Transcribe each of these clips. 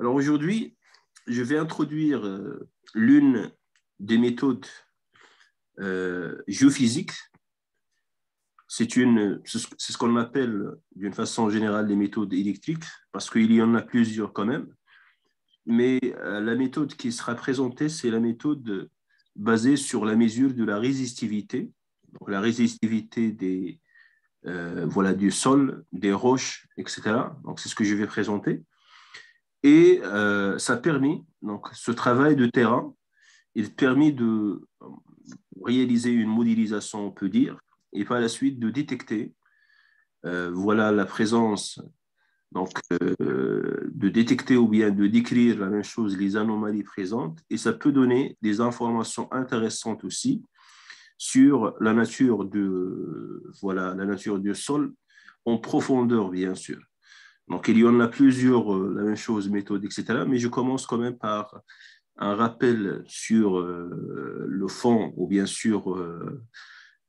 Alors aujourd'hui, je vais introduire l'une des méthodes géophysiques. C'est ce qu'on appelle d'une façon générale les méthodes électriques, parce qu'il y en a plusieurs quand même. Mais la méthode qui sera présentée, c'est la méthode basée sur la mesure de la résistivité, donc la résistivité voilà, du sol, des roches, etc. Donc c'est ce que je vais présenter. Et ça a permis, donc, ce travail de terrain, il permet de réaliser une modélisation, on peut dire, et par la suite de détecter voilà, la présence, donc de détecter ou bien de décrire la même chose, les anomalies présentes, et ça peut donner des informations intéressantes aussi sur la nature voilà, la nature du sol en profondeur, bien sûr. Donc, il y en a plusieurs, la même chose, méthodes, etc. Mais je commence quand même par un rappel sur le fond, ou bien sûr,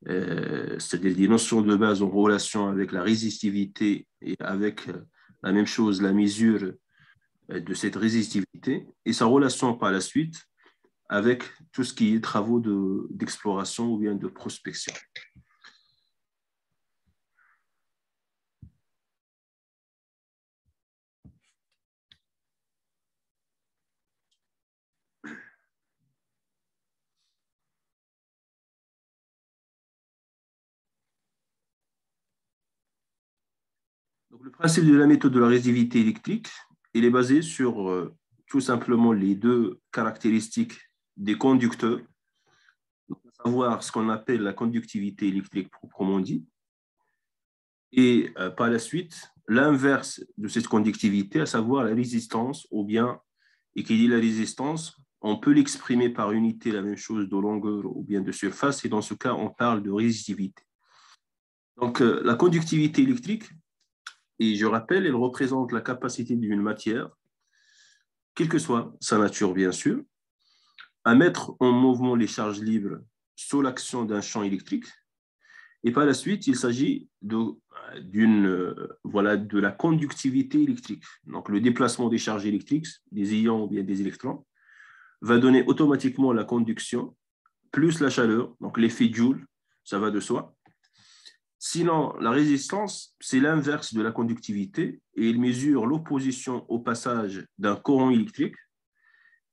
c'est-à-dire des notions de base en relation avec la résistivité et avec la même chose, la mesure de cette résistivité, et sa relation par la suite avec tout ce qui est travaux d'exploration ou bien de prospection. Donc, le principe de la méthode de la résistivité électrique, il est basé sur tout simplement les deux caractéristiques des conducteurs, donc, à savoir ce qu'on appelle la conductivité électrique proprement dit, et par la suite, l'inverse de cette conductivité, à savoir la résistance, ou bien, et qui dit la résistance, on peut l'exprimer par unité, la même chose de longueur ou bien de surface, et dans ce cas, on parle de résistivité. Donc, la conductivité électrique, et je rappelle, elle représente la capacité d'une matière, quelle que soit sa nature, bien sûr, à mettre en mouvement les charges libres sous l'action d'un champ électrique. Et par la suite, il s'agit voilà, de la conductivité électrique. Donc, le déplacement des charges électriques, des ions ou bien des électrons, va donner automatiquement la conduction plus la chaleur, donc l'effet Joule, ça va de soi. Sinon, la résistance, c'est l'inverse de la conductivité et il mesure l'opposition au passage d'un courant électrique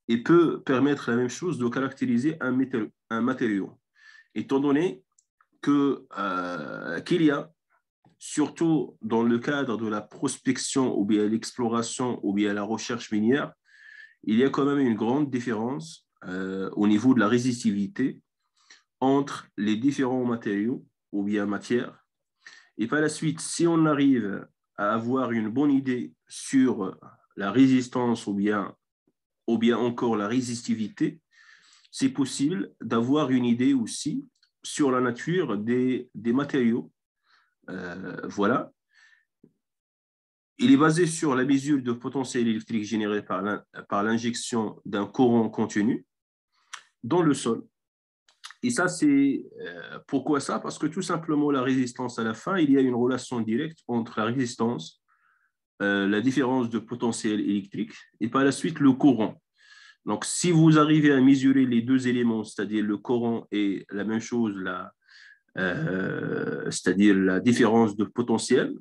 et peut permettre la même chose de caractériser un matériau, étant donné qu'il y a, surtout dans le cadre de la prospection ou bien l'exploration ou bien la recherche minière, il y a quand même une grande différence au niveau de la résistivité entre les différents matériaux ou bien matières. Et par la suite, si on arrive à avoir une bonne idée sur la résistance ou bien encore la résistivité, c'est possible d'avoir une idée aussi sur la nature des matériaux. Voilà. Il est basé sur la mesure de potentiel électrique généré par l'injection d'un courant contenu dans le sol. Et ça, c'est pourquoi ça? Parce que tout simplement, la résistance à la fin, il y a une relation directe entre la résistance, la différence de potentiel électrique et par la suite le courant. Donc, si vous arrivez à mesurer les deux éléments, c'est-à-dire le courant et la même chose, c'est-à-dire la différence de potentiel,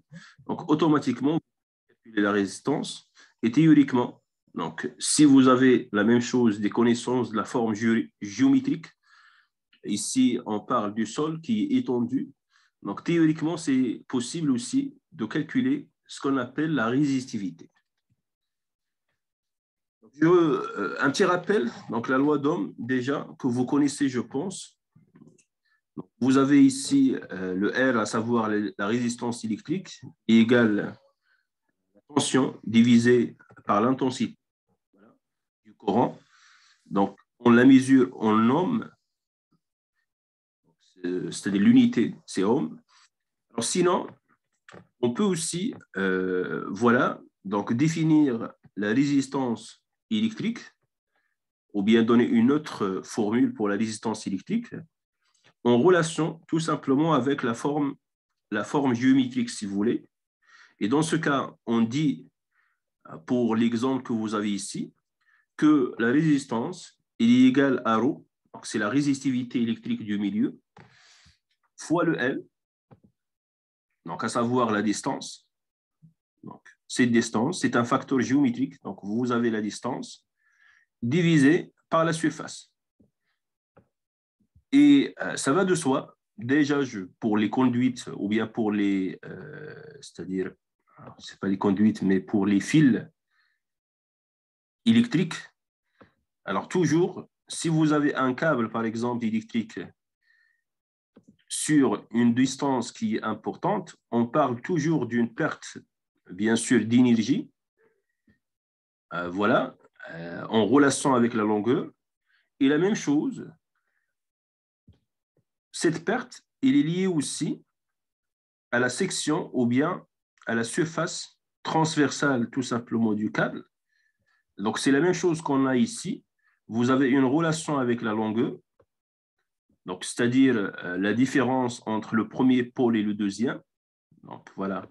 donc automatiquement, vous calculez la résistance et théoriquement, donc, si vous avez la même chose, des connaissances de la forme géométrique, ici, on parle du sol qui est étendu. Donc, théoriquement, c'est possible aussi de calculer ce qu'on appelle la résistivité. Un petit rappel, donc la loi d'Ohm, déjà, que vous connaissez, je pense. Donc, vous avez ici le R, à savoir la résistance électrique, est égale la tension divisée par l'intensité du courant. Donc, on la mesure en ohm, c'est-à-dire l'unité, c'est ohm. Alors, sinon, on peut aussi, voilà, donc définir la résistance électrique ou bien donner une autre formule pour la résistance électrique en relation tout simplement avec la forme géométrique, si vous voulez. Et dans ce cas, on dit pour l'exemple que vous avez ici, que la résistance est égale à ρ, donc c'est la résistivité électrique du milieu, fois le L, donc à savoir la distance. Donc, cette distance, c'est un facteur géométrique, donc vous avez la distance, divisé par la surface. Et ça va de soi, déjà pour les conduites, ou bien pour les, c'est-à-dire, ce n'est pas les conduites, mais pour les fils électriques. Alors toujours, si vous avez un câble, par exemple, électrique, sur une distance qui est importante, on parle toujours d'une perte, bien sûr, d'énergie, voilà, en relation avec la longueur. Et la même chose, cette perte, elle est liée aussi à la section ou bien à la surface transversale tout simplement du câble. Donc, c'est la même chose qu'on a ici. Vous avez une relation avec la longueur, donc c'est-à-dire la différence entre le premier pôle et le deuxième. Donc, voilà.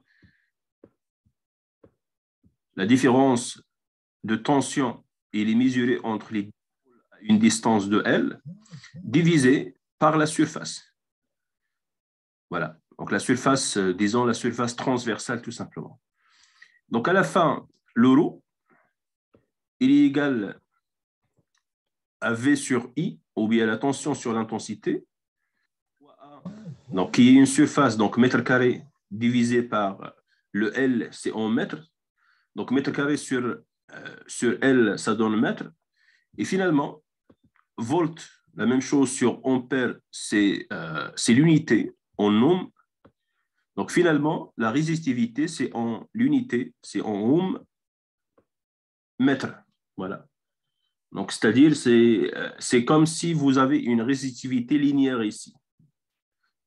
La différence de tension, elle est mesurée entre les pôles à une distance de L, divisée par la surface. Voilà. Donc, la surface, disons la surface transversale tout simplement. Donc, à la fin, l'euro, il est égal à V sur I, ou bien la tension sur l'intensité, donc qui est une surface, donc mètre carré divisé par le L, c'est en mètres. Donc, mètre carré sur L, ça donne mètre. Et finalement, volt, la même chose sur ampère, c'est l'unité en ohm. Donc, finalement, la résistivité, c'est en l'unité, c'est en ohm mètre. Voilà. Donc, c'est-à-dire, c'est comme si vous avez une résistivité linéaire ici.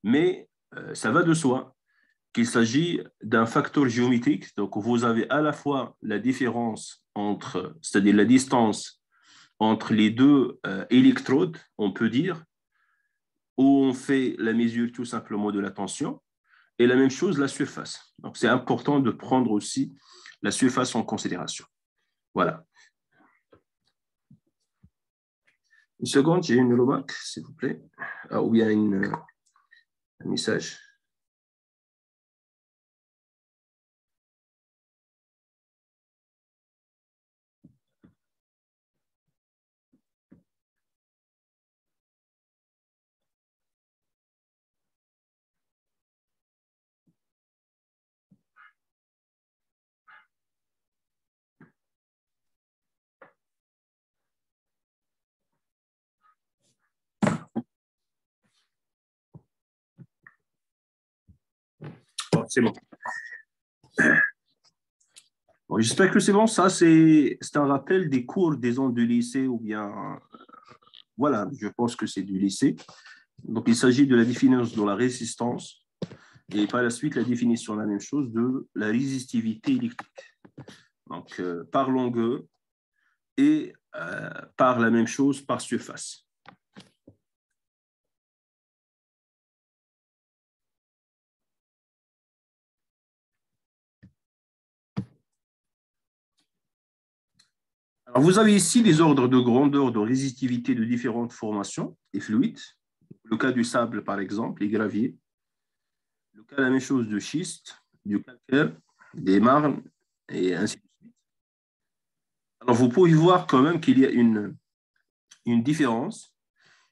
Mais ça va de soi qu'il s'agit d'un facteur géométrique. Donc, vous avez à la fois la différence entre, c'est-à-dire la distance entre les deux électrodes, on peut dire, où on fait la mesure tout simplement de la tension, et la même chose, la surface. Donc, c'est important de prendre aussi la surface en considération. Voilà. Une seconde, j'ai une remarque, s'il vous plaît. Ah, ou bien un message. Bon, c'est bon. Bon, j'espère que c'est bon. Ça, c'est un rappel des cours, disons, du lycée ou bien, voilà, je pense que c'est du lycée. Donc, il s'agit de la définition de la résistance et par la suite, la définition, la même chose, de la résistivité électrique. Donc, par longueur et par la même chose, par surface. Alors, vous avez ici les ordres de grandeur de résistivité de différentes formations et fluides. Le cas du sable, par exemple, les graviers. Le cas, la même chose de schiste, du calcaire, des marnes, et ainsi de suite. Alors, vous pouvez voir quand même qu'il y a une différence.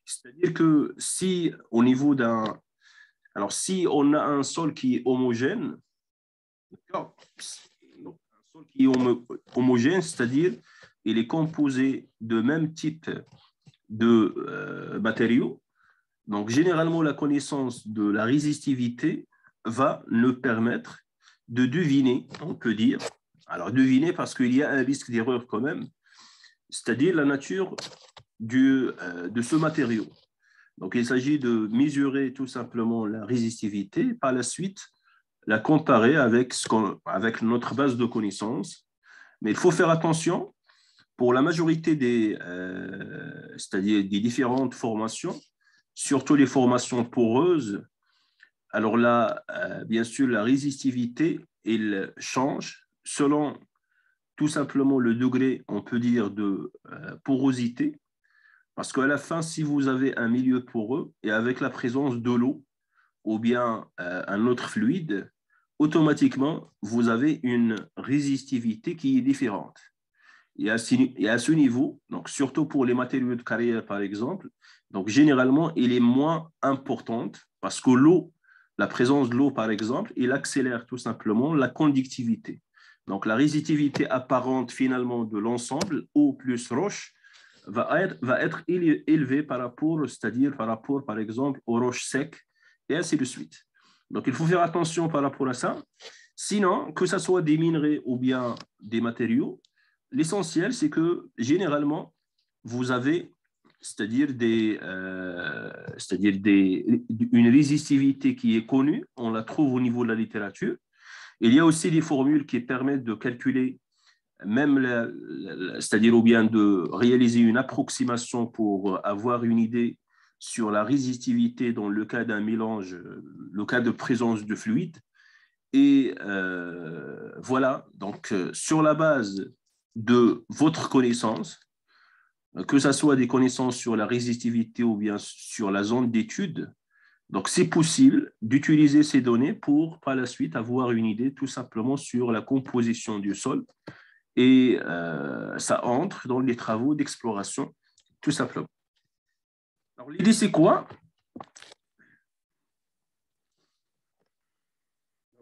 C'est-à-dire que si au niveau d'un... Alors, si on a un sol qui est homogène, d'accord, donc, un sol qui est homogène, c'est-à-dire il est composé de même type de matériaux. Donc, généralement, la connaissance de la résistivité va nous permettre de deviner, on peut dire, alors deviner parce qu'il y a un risque d'erreur quand même, c'est-à-dire la nature de ce matériau. Donc, il s'agit de mesurer tout simplement la résistivité, par la suite, la comparer avec avec notre base de connaissances. Mais il faut faire attention, pour la majorité c'est-à-dire des différentes formations, surtout les formations poreuses, alors là, bien sûr, la résistivité, elle change selon tout simplement le degré, on peut dire, de porosité, parce qu'à la fin, si vous avez un milieu poreux et avec la présence de l'eau ou bien un autre fluide, automatiquement, vous avez une résistivité qui est différente. Et à ce niveau, donc surtout pour les matériaux de carrière, par exemple, donc généralement, elle est moins importante parce que l'eau, la présence de l'eau, par exemple, elle accélère tout simplement la conductivité. Donc, la résistivité apparente finalement de l'ensemble, eau plus roche, va être élevée par rapport, c'est-à-dire par rapport, par exemple, aux roches secs, et ainsi de suite. Donc, il faut faire attention par rapport à ça. Sinon, que ce soit des minerais ou bien des matériaux, l'essentiel, c'est que généralement, vous avez, une résistivité qui est connue, on la trouve au niveau de la littérature. Il y a aussi des formules qui permettent de calculer, même c'est-à-dire ou bien de réaliser une approximation pour avoir une idée sur la résistivité dans le cas d'un mélange, le cas de présence de fluide. Et voilà, donc sur la base de votre connaissance, que ce soit des connaissances sur la résistivité ou bien sur la zone d'étude, donc c'est possible d'utiliser ces données pour par la suite avoir une idée tout simplement sur la composition du sol et ça entre dans les travaux d'exploration tout simplement. Alors l'idée c'est quoi?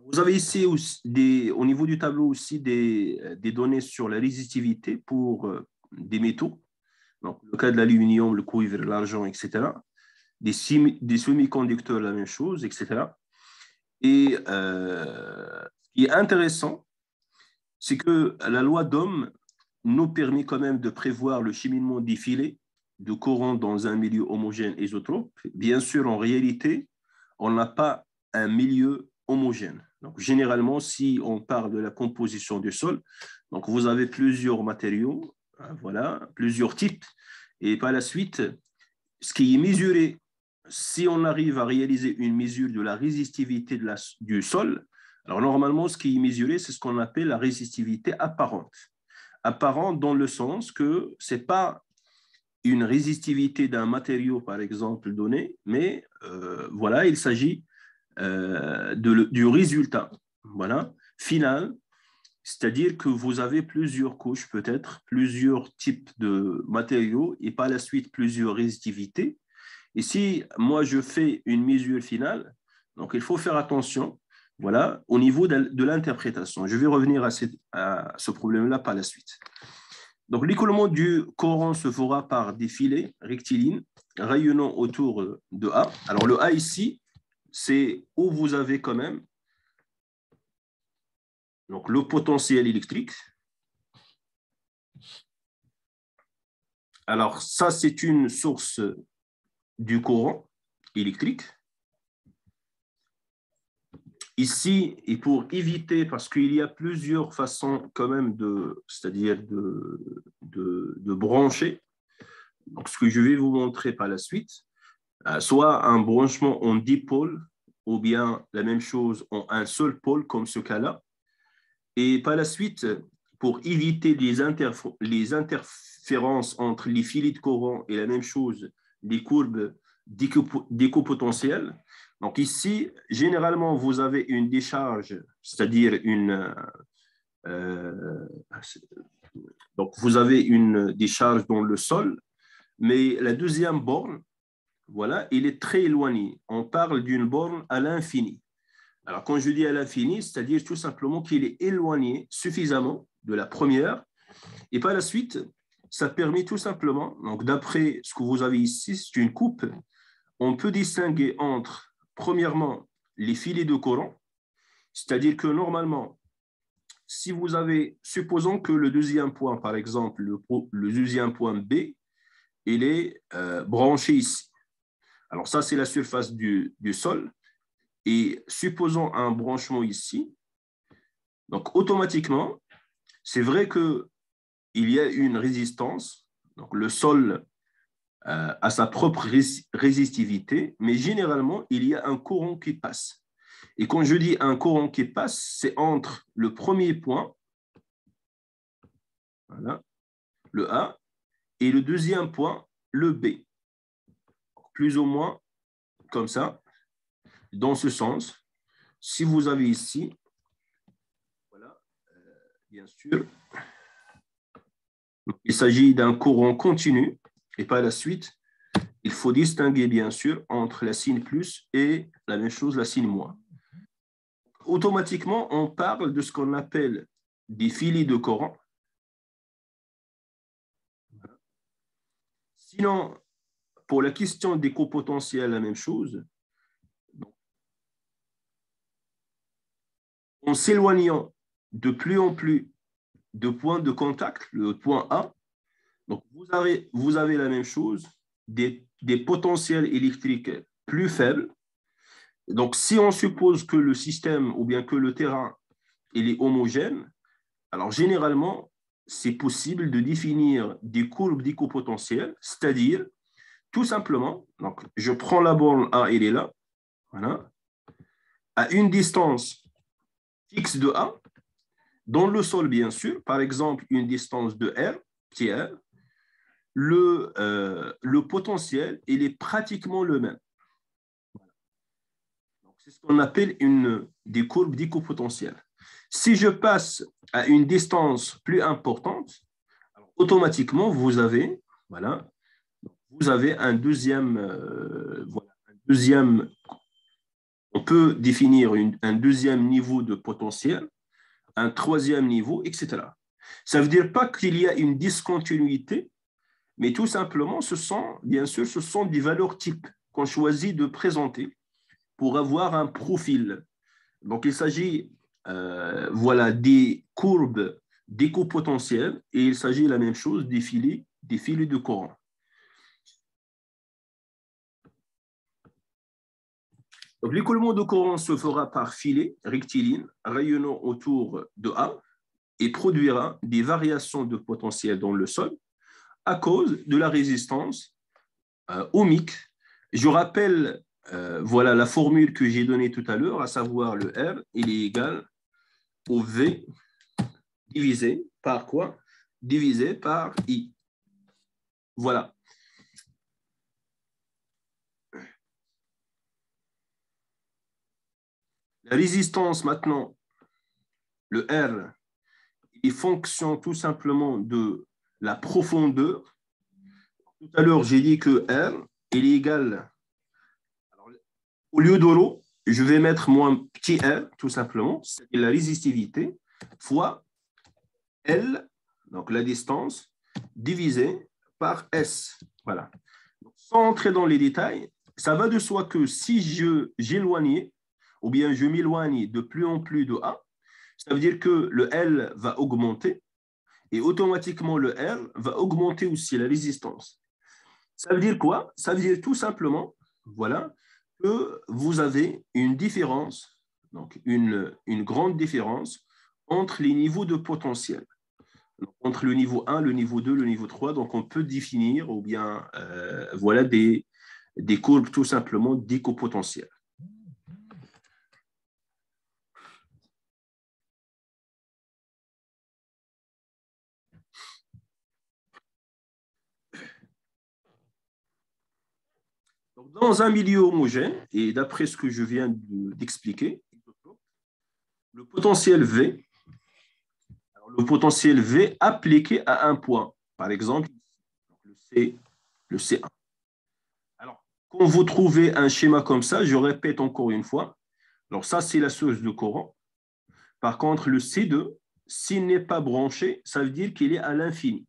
Vous avez ici aussi au niveau du tableau aussi des données sur la résistivité pour des métaux. Donc, le cas de l'aluminium, le cuivre, l'argent, etc. Des semi-conducteurs, la même chose, etc. Et ce qui est intéressant, c'est que la loi d'Ohm nous permet quand même de prévoir le cheminement des filets de courant dans un milieu homogène isotrope. Bien sûr, en réalité, on n'a pas un milieu homogène. Donc, généralement, si on parle de la composition du sol, donc vous avez plusieurs matériaux, voilà, plusieurs types, et par la suite, ce qui est mesuré, si on arrive à réaliser une mesure de la résistivité du sol, alors normalement, ce qui est mesuré, c'est ce qu'on appelle la résistivité apparente. Apparente dans le sens que ce n'est pas une résistivité d'un matériau, par exemple, donné, mais voilà, il s'agit du résultat voilà, final, c'est-à-dire que vous avez plusieurs couches, peut-être, plusieurs types de matériaux et par la suite plusieurs résistivités. Et si moi je fais une mesure finale, donc il faut faire attention voilà, au niveau de l'interprétation. Je vais revenir à ce problème-là par la suite. Donc l'écoulement du courant se fera par des filets rectilignes rayonnant autour de A. Alors le A ici, c'est où vous avez quand même donc, le potentiel électrique. Alors ça, c'est une source du courant électrique. Ici, et pour éviter, parce qu'il y a plusieurs façons quand même c'est-à-dire de brancher, donc ce que je vais vous montrer par la suite, soit un branchement en dipôle, ou bien la même chose en un seul pôle, comme ce cas-là. Et par la suite, pour éviter les interférences entre les filets de courant et la même chose, les courbes d'éco-potentiel. Donc ici, généralement, vous avez une décharge, c'est-à-dire donc vous avez une décharge dans le sol, mais la deuxième borne, voilà, elle est très éloignée. On parle d'une borne à l'infini. Alors, quand je dis à l'infini, c'est-à-dire tout simplement qu'il est éloigné suffisamment de la première. Et par la suite, ça permet tout simplement, donc d'après ce que vous avez ici, c'est une coupe, on peut distinguer entre, premièrement, les filets de courant, c'est-à-dire que normalement, si vous avez, supposons que le deuxième point, par exemple, le deuxième point B, il est branché ici. Alors ça, c'est la surface du sol. Et supposons un branchement ici. Donc, automatiquement, c'est vrai qu'il y a une résistance. Donc, le sol a sa propre résistivité, mais généralement, il y a un courant qui passe. Et quand je dis un courant qui passe, c'est entre le premier point voilà, le A, et le deuxième point, le B. Plus ou moins comme ça, dans ce sens. Si vous avez ici, voilà, bien sûr, il s'agit d'un courant continu et par la suite, il faut distinguer bien sûr entre la signe plus et la même chose, la signe moins. Automatiquement, on parle de ce qu'on appelle des filets de courant. Sinon, pour la question des copotentiels, la même chose. En s'éloignant de plus en plus de points de contact, le point A, donc vous avez la même chose, des potentiels électriques plus faibles. Donc, si on suppose que le système ou bien que le terrain il est homogène, alors généralement, c'est possible de définir des courbes d'écopotentiel, c'est-à-dire, tout simplement, donc, je prends la borne A, elle est là, voilà, à une distance fixe de A, dans le sol, bien sûr, par exemple, une distance de R, qui est R, le potentiel, il est pratiquement le même. C'est ce qu'on appelle des courbes d'écopotentiel. Si je passe à une distance plus importante, automatiquement, vous avez, voilà, vous avez un deuxième, on peut définir un deuxième niveau de potentiel, un troisième niveau, etc. Ça ne veut dire pas qu'il y a une discontinuité, mais tout simplement, bien sûr, ce sont des valeurs types qu'on choisit de présenter pour avoir un profil. Donc, il s'agit voilà, des courbes d'écopotentiel et il s'agit la même chose des filets de courant. Donc, l'écoulement de courant se fera par filet rectiligne rayonnant autour de A et produira des variations de potentiel dans le sol à cause de la résistance ohmique. Je rappelle voilà la formule que j'ai donnée tout à l'heure, à savoir le R, il est égal au V divisé par quoi? Divisé par I. Voilà. La résistance maintenant, le R, est fonction tout simplement de la profondeur. Tout à l'heure, j'ai dit que R est égal. Alors, au lieu de l'eau, je vais mettre mon petit r, tout simplement, c'est la résistivité, fois L, donc la distance, divisé par S. Voilà. Donc, sans entrer dans les détails, ça va de soi que si j'éloignais, ou bien je m'éloigne de plus en plus de A, ça veut dire que le L va augmenter et automatiquement le R va augmenter aussi la résistance. Ça veut dire quoi? Ça veut dire tout simplement, voilà, que vous avez une différence, donc une grande différence entre les niveaux de potentiel. Donc, entre le niveau 1, le niveau 2, le niveau 3, donc on peut définir ou bien voilà des courbes tout simplement d'écopotentiel. Dans un milieu homogène, et d'après ce que je viens d'expliquer, le potentiel V, le potentiel V appliqué à un point, par exemple le C1. Alors, quand vous trouvez un schéma comme ça, je répète encore une fois, alors ça c'est la source de courant. Par contre, le C2, s'il n'est pas branché, ça veut dire qu'il est à l'infini.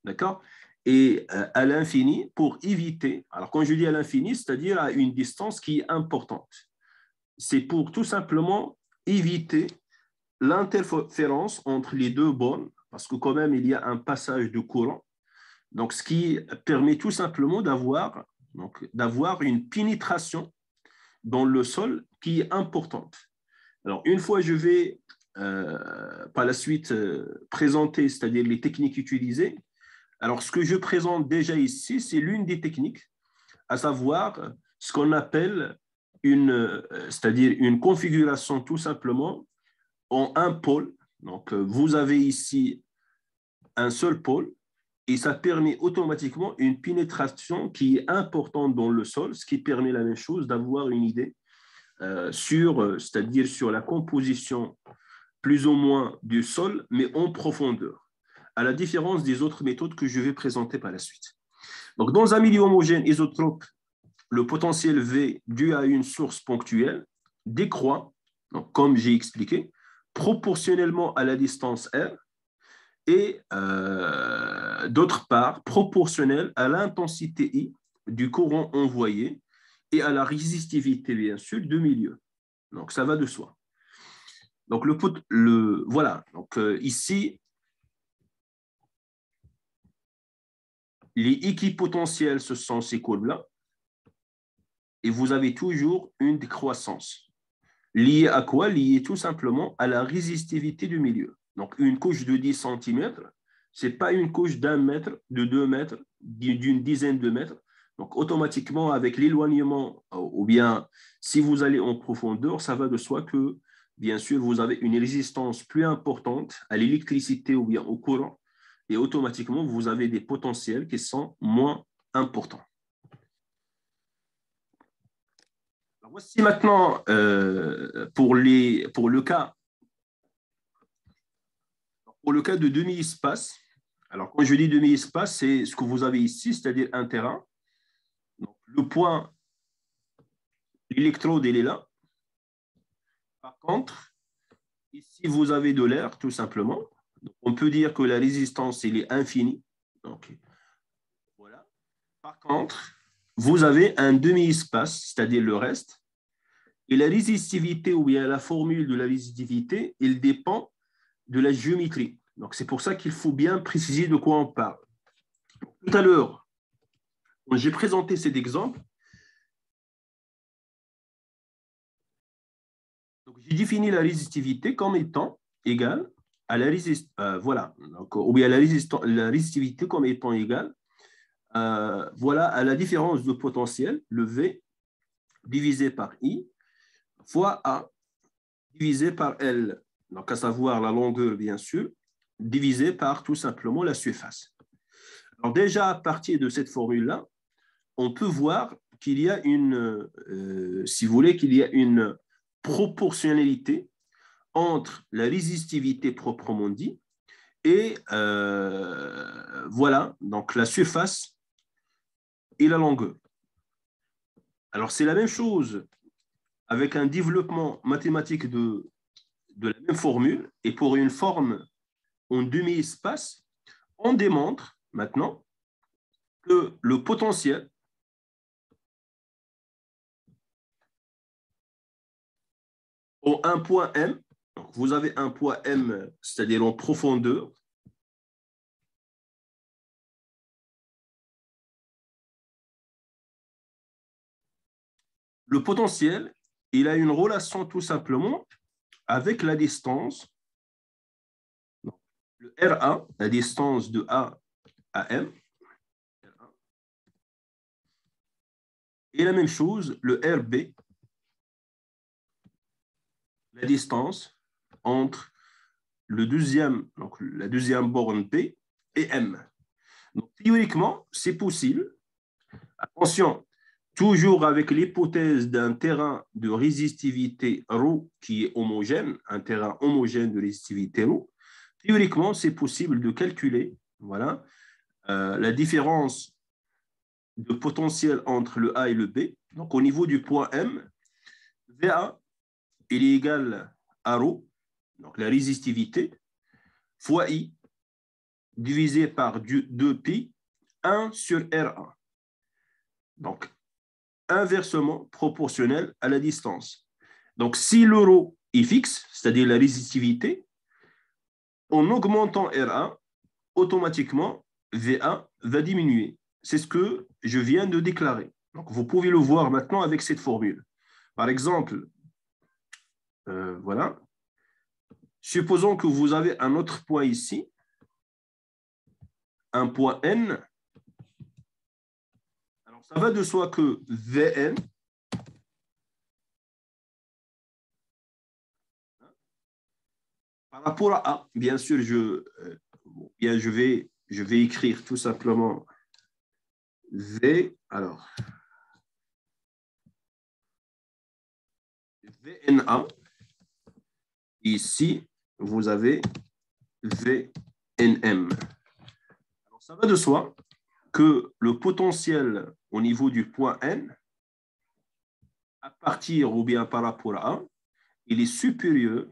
D'accord? Et à l'infini, pour éviter, alors quand je dis à l'infini, c'est-à-dire à une distance qui est importante. C'est pour tout simplement éviter l'interférence entre les deux bornes, parce que quand même, il y a un passage de courant. Donc, ce qui permet tout simplement d'avoir une pénétration dans le sol qui est importante. Alors, une fois, je vais par la suite présenter, c'est-à-dire les techniques utilisées. Alors, ce que je présente déjà ici, c'est l'une des techniques, à savoir ce qu'on appelle c'est-à-dire une configuration tout simplement en un pôle. Donc, vous avez ici un seul pôle et ça permet automatiquement une pénétration qui est importante dans le sol, ce qui permet la même chose d'avoir une idée c'est-à-dire sur la composition plus ou moins du sol, mais en profondeur, à la différence des autres méthodes que je vais présenter par la suite. Donc, dans un milieu homogène isotrope, le potentiel V dû à une source ponctuelle décroît, donc, comme j'ai expliqué, proportionnellement à la distance R et d'autre part, proportionnel à l'intensité I du courant envoyé et à la résistivité, bien sûr, du milieu. Donc, ça va de soi. Donc, voilà. Donc, ici, les équipotentiels, ce sont ces courbes-là. Et vous avez toujours une décroissance. Liée à quoi? Liée tout simplement à la résistivité du milieu. Donc, une couche de 10 cm, ce n'est pas une couche d'1 mètre, de 2 mètres, d'une dizaine de mètres. Donc, automatiquement, avec l'éloignement, ou bien si vous allez en profondeur, ça va de soi que, bien sûr, vous avez une résistance plus importante à l'électricité ou bien au courant. Et automatiquement, vous avez des potentiels qui sont moins importants. Alors, voici maintenant pour le cas de demi-espace. Alors, quand je dis demi-espace, c'est ce que vous avez ici, c'est-à-dire un terrain. Donc, le point, l'électrode, il est là. Par contre, ici, vous avez de l'air, tout simplement. Donc, on peut dire que la résistance, elle est infinie. Donc, voilà. Par contre, vous avez un demi-espace, c'est-à-dire le reste. Et la résistivité, ou bien la formule de la résistivité, elle dépend de la géométrie. Donc, c'est pour ça qu'il faut bien préciser de quoi on parle. Tout à l'heure, quand j'ai présenté cet exemple, j'ai défini la résistivité comme étant égale à la résistivité, voilà, donc, ou bien la résistivité comme étant égale voilà, à la différence de potentiel, le V divisé par I fois A divisé par L, donc à savoir la longueur, bien sûr, divisé par tout simplement la surface. Alors déjà, à partir de cette formule-là, on peut voir qu'il y a si vous voulez, qu'il y a une proportionnalité entre la résistivité proprement dit et voilà, donc la surface et la longueur. Alors, c'est la même chose avec un développement mathématique de la même formule et pour une forme en demi-espace, on démontre maintenant que le potentiel au un point M, donc vous avez un point M, c'est-à-dire en profondeur, le potentiel, il a une relation tout simplement avec la distance, le R1, la distance de A à M, et la même chose, le RB, la distance entre donc la deuxième borne P et M. Donc, théoriquement, c'est possible. Attention, toujours avec l'hypothèse d'un terrain de résistivité ρ qui est homogène, un terrain homogène de résistivité ρ, théoriquement, c'est possible de calculer voilà, la différence de potentiel entre le A et le B. Donc, au niveau du point M, VA, il est égal à ρ, donc la résistivité, fois I, divisé par 2pi, 1 sur R1. Donc, inversement proportionnel à la distance. Donc, si l'euro est fixe, c'est-à-dire la résistivité, en augmentant R1, automatiquement, V1 va diminuer. C'est ce que je viens de déclarer. Donc, vous pouvez le voir maintenant avec cette formule. Par exemple, voilà. Supposons que vous avez un autre point ici, un point N. Alors, ça va de soi que Vn par rapport à A, bien sûr, Bien, je vais écrire tout simplement V. Alors, VNA. Ici, vous avez VNM. Alors, ça va de soi que le potentiel au niveau du point N, à partir ou bien par rapport à A, il est supérieur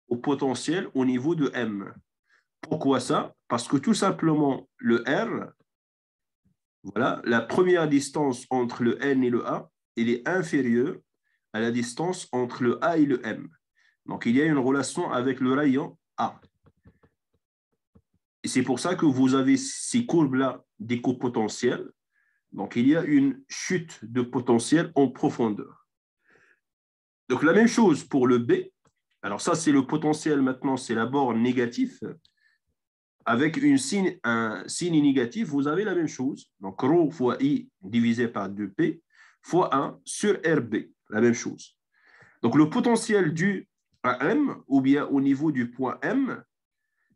au potentiel au niveau de M. Pourquoi ça? Parce que tout simplement, le R, voilà, la première distance entre le N et le A, elle est inférieure à la distance entre le A et le M. Donc, il y a une relation avec le rayon A. Et c'est pour ça que vous avez ces courbes-là d'éco-potentiel. Donc, il y a une chute de potentiel en profondeur. Donc, la même chose pour le B. Alors, ça, c'est le potentiel maintenant, c'est la borne négative. Avec un signe négatif, vous avez la même chose. Donc, ρ fois I divisé par 2P fois 1 sur RB, la même chose. Donc, le potentiel dû à M, ou bien au niveau du point M,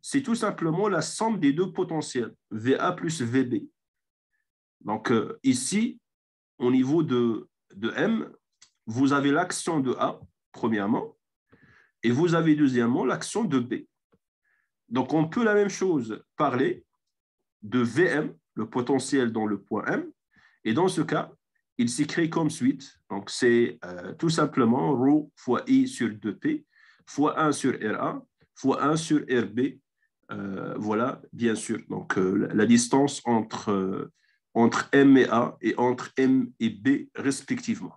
c'est tout simplement la somme des deux potentiels, VA plus VB. Donc, ici, au niveau de M, vous avez l'action de A, premièrement, et vous avez deuxièmement l'action de B. Donc, on peut la même chose parler de VM, le potentiel dans le point M, et dans ce cas, il s'écrit comme suite. Donc, c'est tout simplement ρ fois I sur 2P fois 1 sur RA fois 1 sur RB. Voilà, bien sûr. Donc, la distance entre M et A et entre M et B respectivement.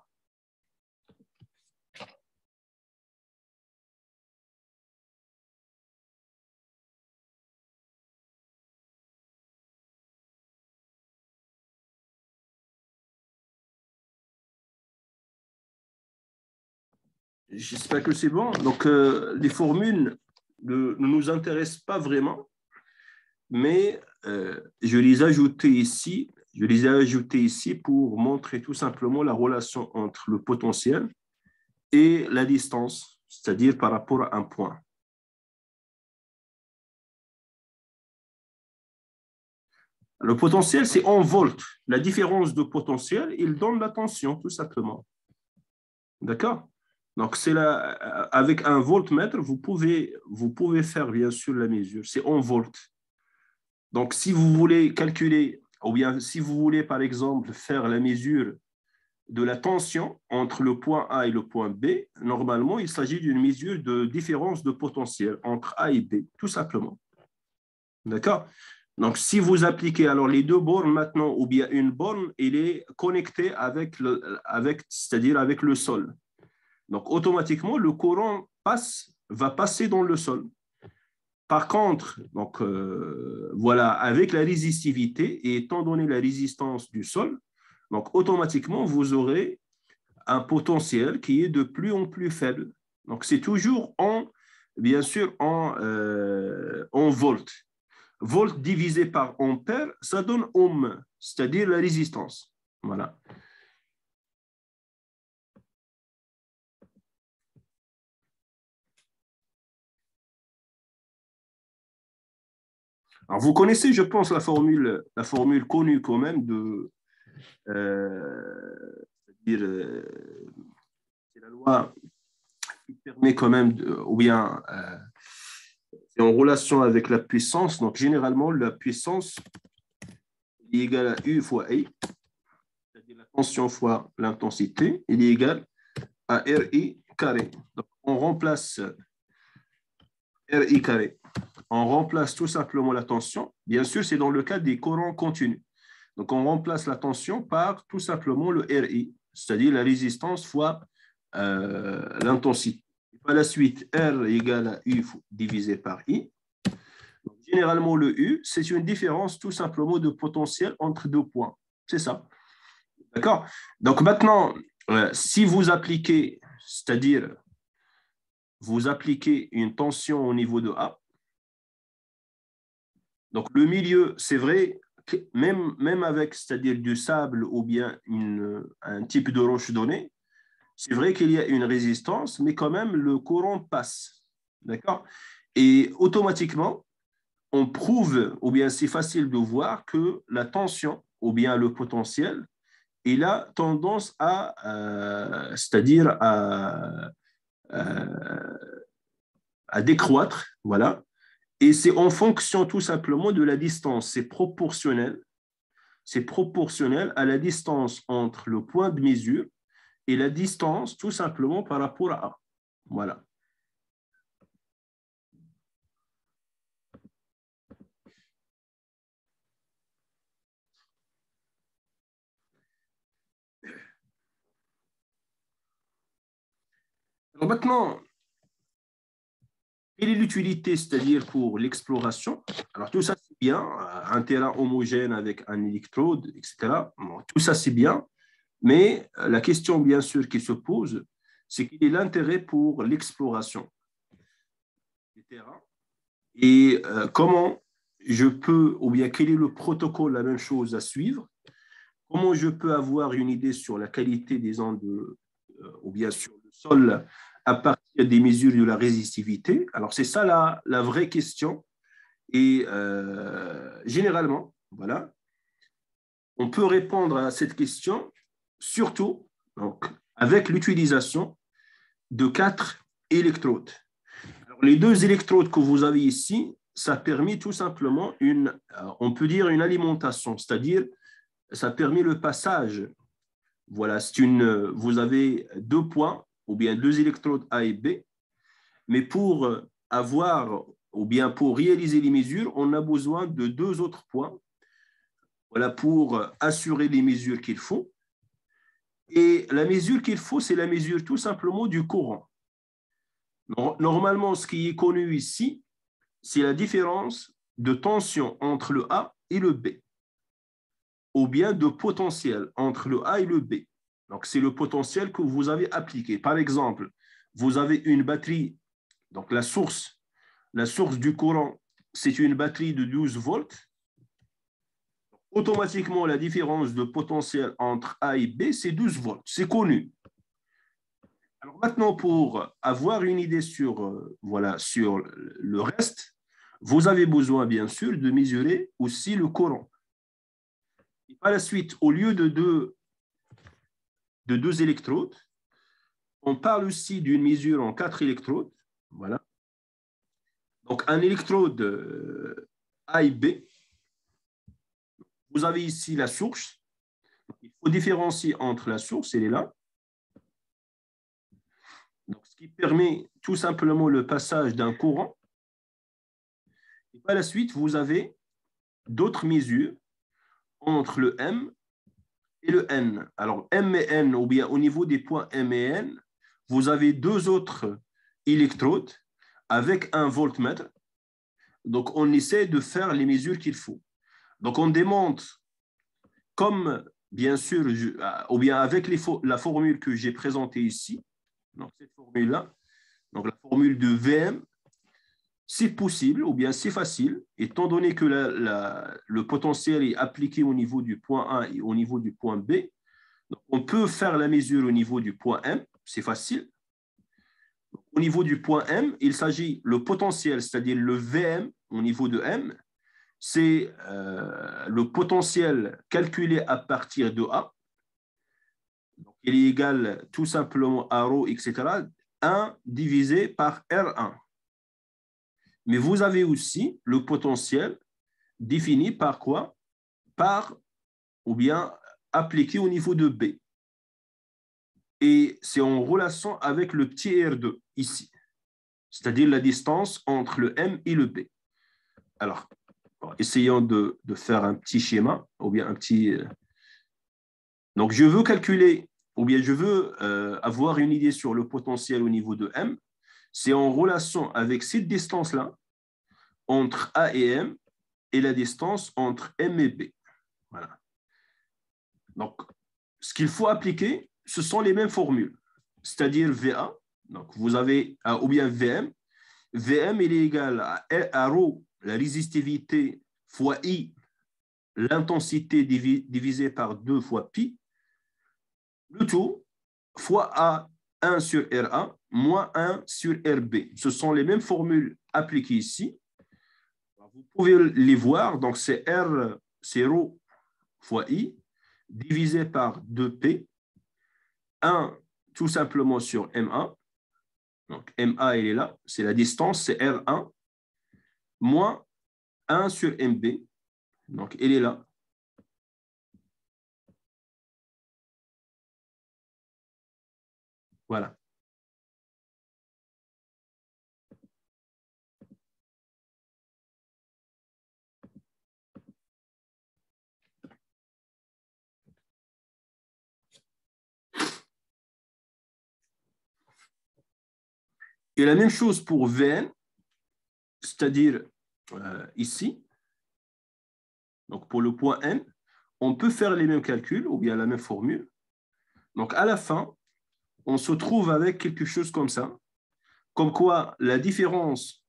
J'espère que c'est bon. Donc, les formules ne nous intéressent pas vraiment, mais je les ai ajoutées ici. Je les ai ajoutées ici pour montrer tout simplement la relation entre le potentiel et la distance, c'est-à-dire par rapport à un point. Le potentiel, c'est en volts. La différence de potentiel, il donne la tension, tout simplement. D'accord? Donc, c'est avec un voltmètre, vous pouvez faire bien sûr la mesure. C'est en volts. Donc, si vous voulez calculer, ou bien si vous voulez, par exemple, faire la mesure de la tension entre le point A et le point B, normalement, il s'agit d'une mesure de différence de potentiel entre A et B, tout simplement. D'accord? Donc, si vous appliquez alors les deux bornes maintenant, ou bien une borne, elle est connectée c'est-à-dire avec le sol. Donc, automatiquement, le courant va passer dans le sol. Par contre, donc, voilà, avec la résistivité et étant donné la résistance du sol, donc automatiquement, vous aurez un potentiel qui est de plus en plus faible. Donc, c'est toujours bien sûr, en volts. Volt divisé par ampère, ça donne ohm, c'est-à-dire la résistance. Voilà. Alors, vous connaissez, je pense, la formule connue quand même c'est-à-dire, c'est la loi qui permet quand même, ou bien, c'est en relation avec la puissance. Donc, généralement, la puissance est égale à U fois I, c'est-à-dire la tension fois l'intensité, il est égal à RI carré. Donc, on remplace RI carré. On remplace tout simplement la tension. Bien sûr, c'est dans le cas des courants continus. Donc, on remplace la tension par tout simplement le RI, c'est-à-dire la résistance fois l'intensité. Par la suite, R égale à U divisé par I. Donc, généralement, le U, c'est une différence tout simplement de potentiel entre deux points. C'est ça. D'accord? Donc, maintenant, si vous appliquez, c'est-à-dire vous appliquez une tension au niveau de A, donc le milieu, c'est vrai, même avec, c'est-à-dire du sable ou bien un type de roche donnée, c'est vrai qu'il y a une résistance, mais quand même, le courant passe. D'accord? Et automatiquement, on prouve, ou bien c'est facile de voir que la tension, ou bien le potentiel, il a tendance c'est-à-dire à décroître, voilà. Et c'est en fonction tout simplement de la distance. C'est proportionnel à la distance entre le point de mesure et la distance tout simplement par rapport à A. Voilà. Alors maintenant, quelle est l'utilité, c'est-à-dire pour l'exploration? Alors tout ça, c'est bien, un terrain homogène avec un électrode, etc. Bon, tout ça, c'est bien, mais la question, bien sûr, qui se pose, c'est quel est l'intérêt pour l'exploration du terrain et comment je peux, ou bien quel est le protocole, la même chose à suivre, comment je peux avoir une idée sur la qualité des ondes, ou bien sur le sol à partir des mesures de la résistivité. Alors, c'est ça la vraie question. Et généralement, voilà, on peut répondre à cette question surtout donc, avec l'utilisation de 4 électrodes. Alors, les 2 électrodes que vous avez ici, ça permet tout simplement on peut dire une alimentation, c'est-à-dire ça permet le passage. Voilà, vous avez 2 points ou bien 2 électrodes A et B, mais pour avoir ou bien pour réaliser les mesures, on a besoin de 2 autres points, voilà, pour assurer les mesures qu'il faut. Et la mesure qu'il faut, c'est la mesure tout simplement du courant. Normalement, ce qui est connu ici, c'est la différence de tension entre le A et le B, ou bien de potentiel entre le A et le B. Donc, c'est le potentiel que vous avez appliqué. Par exemple, vous avez une batterie, donc la source du courant, c'est une batterie de 12 volts. Automatiquement, la différence de potentiel entre A et B, c'est 12 volts. C'est connu. Alors maintenant, pour avoir une idée voilà, sur le reste, vous avez besoin, bien sûr, de mesurer aussi le courant. Et par la suite, au lieu de deux électrodes, on parle aussi d'une mesure en 4 électrodes. Voilà. Donc, un électrode A et B. Vous avez ici la source. Il faut différencier entre la source, elle est là. Donc, ce qui permet tout simplement le passage d'un courant. Et par la suite, vous avez d'autres mesures entre le M et le N. Alors, M et N, ou bien au niveau des points M et N, vous avez 2 autres électrodes avec un voltmètre. Donc, on essaie de faire les mesures qu'il faut. Donc, on demande, comme bien sûr, ou bien avec la formule que j'ai présentée ici, donc cette formule-là, donc la formule de VM, c'est possible ou bien c'est facile, étant donné que le potentiel est appliqué au niveau du point A et au niveau du point B. Donc, on peut faire la mesure au niveau du point M, c'est facile. Au niveau du point M, il s'agit le potentiel, c'est-à-dire le VM au niveau de M, c'est le potentiel calculé à partir de A. Donc, il est égal tout simplement à ρ, etc., 1 divisé par R1. Mais vous avez aussi le potentiel défini par quoi? Par, ou bien appliqué au niveau de B. Et c'est en relation avec le petit R2 ici, c'est-à-dire la distance entre le M et le B. Alors, essayons de faire un petit schéma, ou bien un petit... Donc, je veux calculer, ou bien je veux avoir une idée sur le potentiel au niveau de M. C'est en relation avec cette distance-là, entre A et M, et la distance entre M et B. Voilà. Donc, ce qu'il faut appliquer, ce sont les mêmes formules, c'est-à-dire VA, donc vous avez, ou bien VM. VM, il est égal à ρ, la résistivité, fois I, l'intensité divisée par 2 fois pi, le tout, fois A, 1 sur RA, moins 1 sur RB. Ce sont les mêmes formules appliquées ici. Vous pouvez les voir, donc c'est R0 fois I divisé par 2P, 1 tout simplement sur MA. Donc MA, il est là, c'est la distance, c'est R1, moins 1 sur MB. Donc il est là. Voilà. Et la même chose pour Vn, c'est-à-dire ici, donc pour le point N, on peut faire les mêmes calculs ou bien la même formule. Donc à la fin, on se trouve avec quelque chose comme ça, comme quoi la différence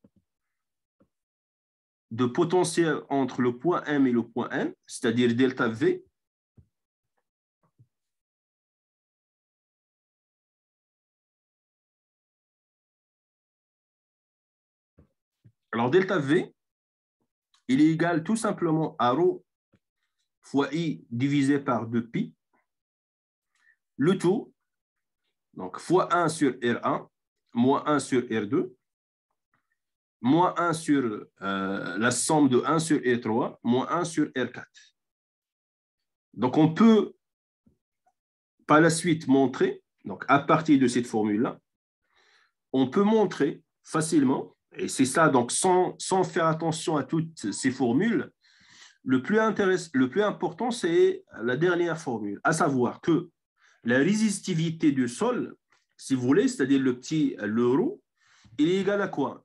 de potentiel entre le point M et le point N, c'est-à-dire delta V, alors delta V, il est égal tout simplement à ρ fois I divisé par 2pi, le tout, donc fois 1 sur R1, moins 1 sur R2, moins 1 sur la somme de 1 sur R3, moins 1 sur R4. Donc, on peut par la suite montrer, donc à partir de cette formule-là, on peut montrer facilement, et c'est ça, donc sans faire attention à toutes ces formules, le plus important, c'est la dernière formule, à savoir que la résistivité du sol, si vous voulez, c'est-à-dire le petit ρ, il est égal à quoi?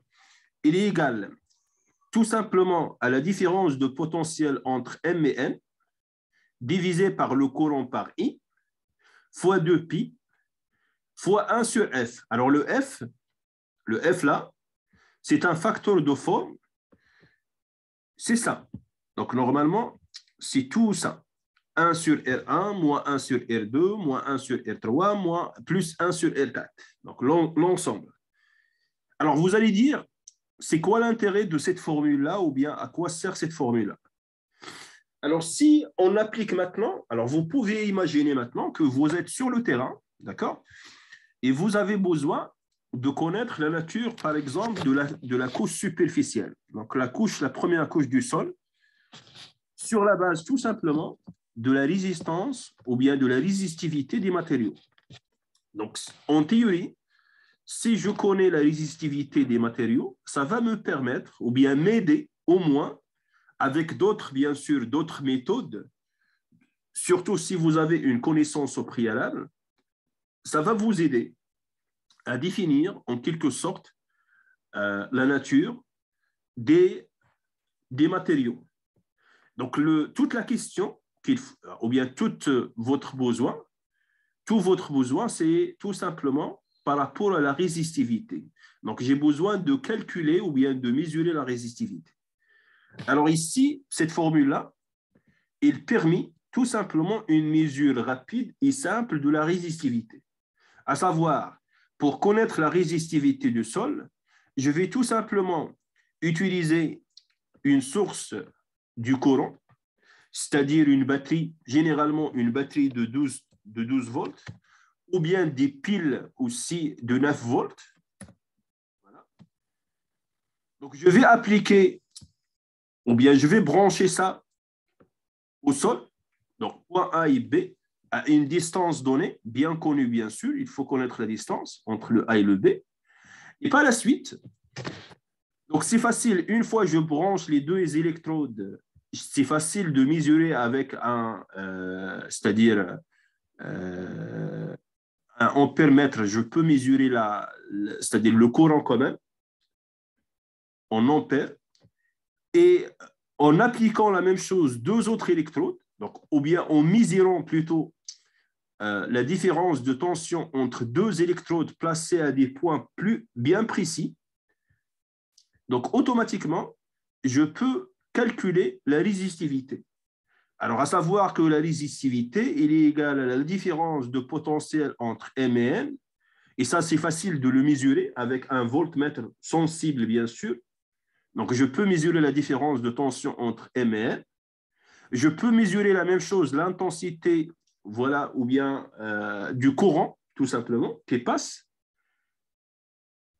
Il est égal tout simplement à la différence de potentiel entre M et N, divisé par le courant par I, fois 2pi, fois 1 sur F. Alors le F là, c'est un facteur de forme, c'est ça. Donc normalement, c'est tout ça. 1 sur R1, moins 1 sur R2, moins 1 sur R3, moins plus 1 sur R4. Donc l'ensemble. Alors vous allez dire, c'est quoi l'intérêt de cette formule-là ou bien à quoi sert cette formule-là? Alors si on applique maintenant, alors vous pouvez imaginer maintenant que vous êtes sur le terrain, d'accord? Et vous avez besoin de connaître la nature, par exemple, de la couche superficielle. Donc la première couche du sol, sur la base tout simplement de la résistance ou bien de la résistivité des matériaux. Donc, en théorie, si je connais la résistivité des matériaux, ça va me permettre ou bien m'aider au moins avec d'autres, bien sûr, d'autres méthodes, surtout si vous avez une connaissance au préalable, ça va vous aider à définir en quelque sorte la nature des matériaux. Donc, toute la question, ou bien tout votre besoin, c'est tout simplement par rapport à la résistivité. Donc, j'ai besoin de calculer ou bien de mesurer la résistivité. Alors ici, cette formule-là, elle permet tout simplement une mesure rapide et simple de la résistivité. À savoir, pour connaître la résistivité du sol, je vais tout simplement utiliser une source du courant, c'est-à-dire une batterie, généralement une batterie de 12 volts, ou bien des piles aussi de 9 volts. Voilà. Donc, je vais appliquer, ou bien je vais brancher ça au sol, donc point A et B, à une distance donnée, bien connue bien sûr, il faut connaître la distance entre le A et le B. Et par la suite, donc c'est facile, une fois que je branche les deux électrodes, c'est facile de mesurer avec c'est-à-dire un ampère-mètre, je peux mesurer c'est-à-dire le courant quand même, en ampères, et en appliquant la même chose deux autres électrodes, donc, ou bien en mesurant plutôt la différence de tension entre deux électrodes placées à des points bien précis, donc automatiquement, je peux calculer la résistivité. Alors, à savoir que la résistivité, il est égal à la différence de potentiel entre M et N, et ça, c'est facile de le mesurer avec un voltmètre sensible, bien sûr. Donc, je peux mesurer la différence de tension entre M et N. Je peux mesurer la même chose, l'intensité, voilà, ou bien du courant, tout simplement, qui passe.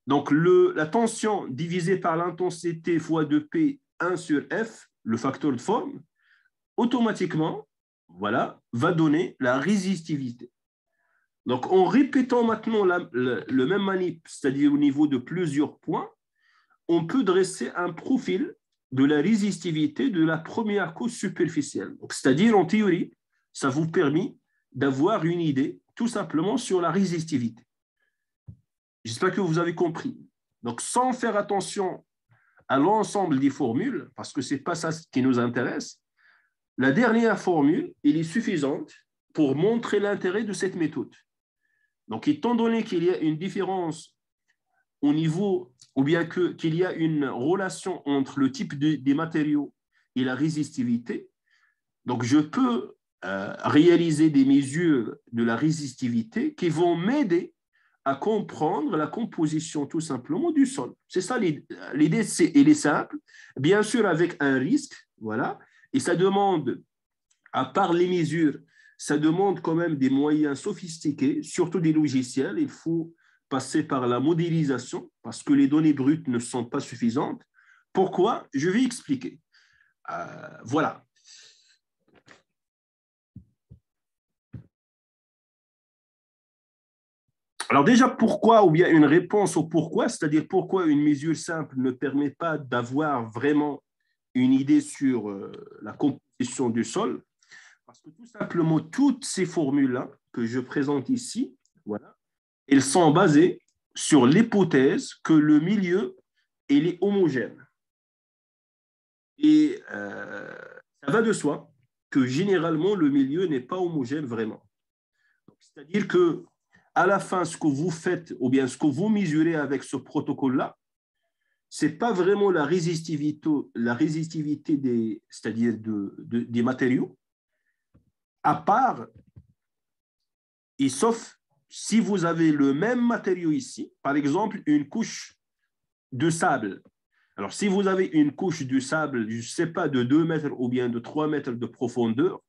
Donc, la tension divisée par l'intensité fois 2P 1 sur F, le facteur de forme, automatiquement, voilà, va donner la résistivité. Donc, en répétant maintenant le même manip, c'est-à-dire au niveau de plusieurs points, on peut dresser un profil de la résistivité de la première couche superficielle. C'est-à-dire, en théorie, ça vous permet d'avoir une idée tout simplement sur la résistivité. J'espère que vous avez compris. Donc, sans faire attention à l'ensemble des formules, parce que ce n'est pas ça qui nous intéresse, la dernière formule, elle est suffisante pour montrer l'intérêt de cette méthode. Donc, étant donné qu'il y a une différence au niveau, ou bien qu'il y a une relation entre le type des matériaux et la résistivité, donc je peux réaliser des mesures de la résistivité qui vont m'aider à comprendre la composition tout simplement du sol. C'est ça l'idée, elle est simple, bien sûr avec un risque, voilà, et ça demande, à part les mesures, ça demande quand même des moyens sophistiqués, surtout des logiciels. Il faut passer par la modélisation parce que les données brutes ne sont pas suffisantes. Pourquoi? Je vais expliquer. Voilà. Alors déjà, pourquoi, ou bien une réponse au pourquoi, c'est-à-dire pourquoi une mesure simple ne permet pas d'avoir vraiment une idée sur la composition du sol. Parce que tout simplement, toutes ces formules-là que je présente ici, voilà, elles sont basées sur l'hypothèse que le milieu il est homogène. Et ça va de soi que généralement, le milieu n'est pas homogène vraiment. C'est-à-dire que à la fin, ce que vous faites, ou bien ce que vous mesurez avec ce protocole-là, ce n'est pas vraiment la résistivité des, c'est-à-dire des matériaux, à part et sauf si vous avez le même matériau ici, par exemple une couche de sable. Alors, si vous avez une couche de sable, je ne sais pas, de 2 mètres ou bien de 3 mètres de profondeur,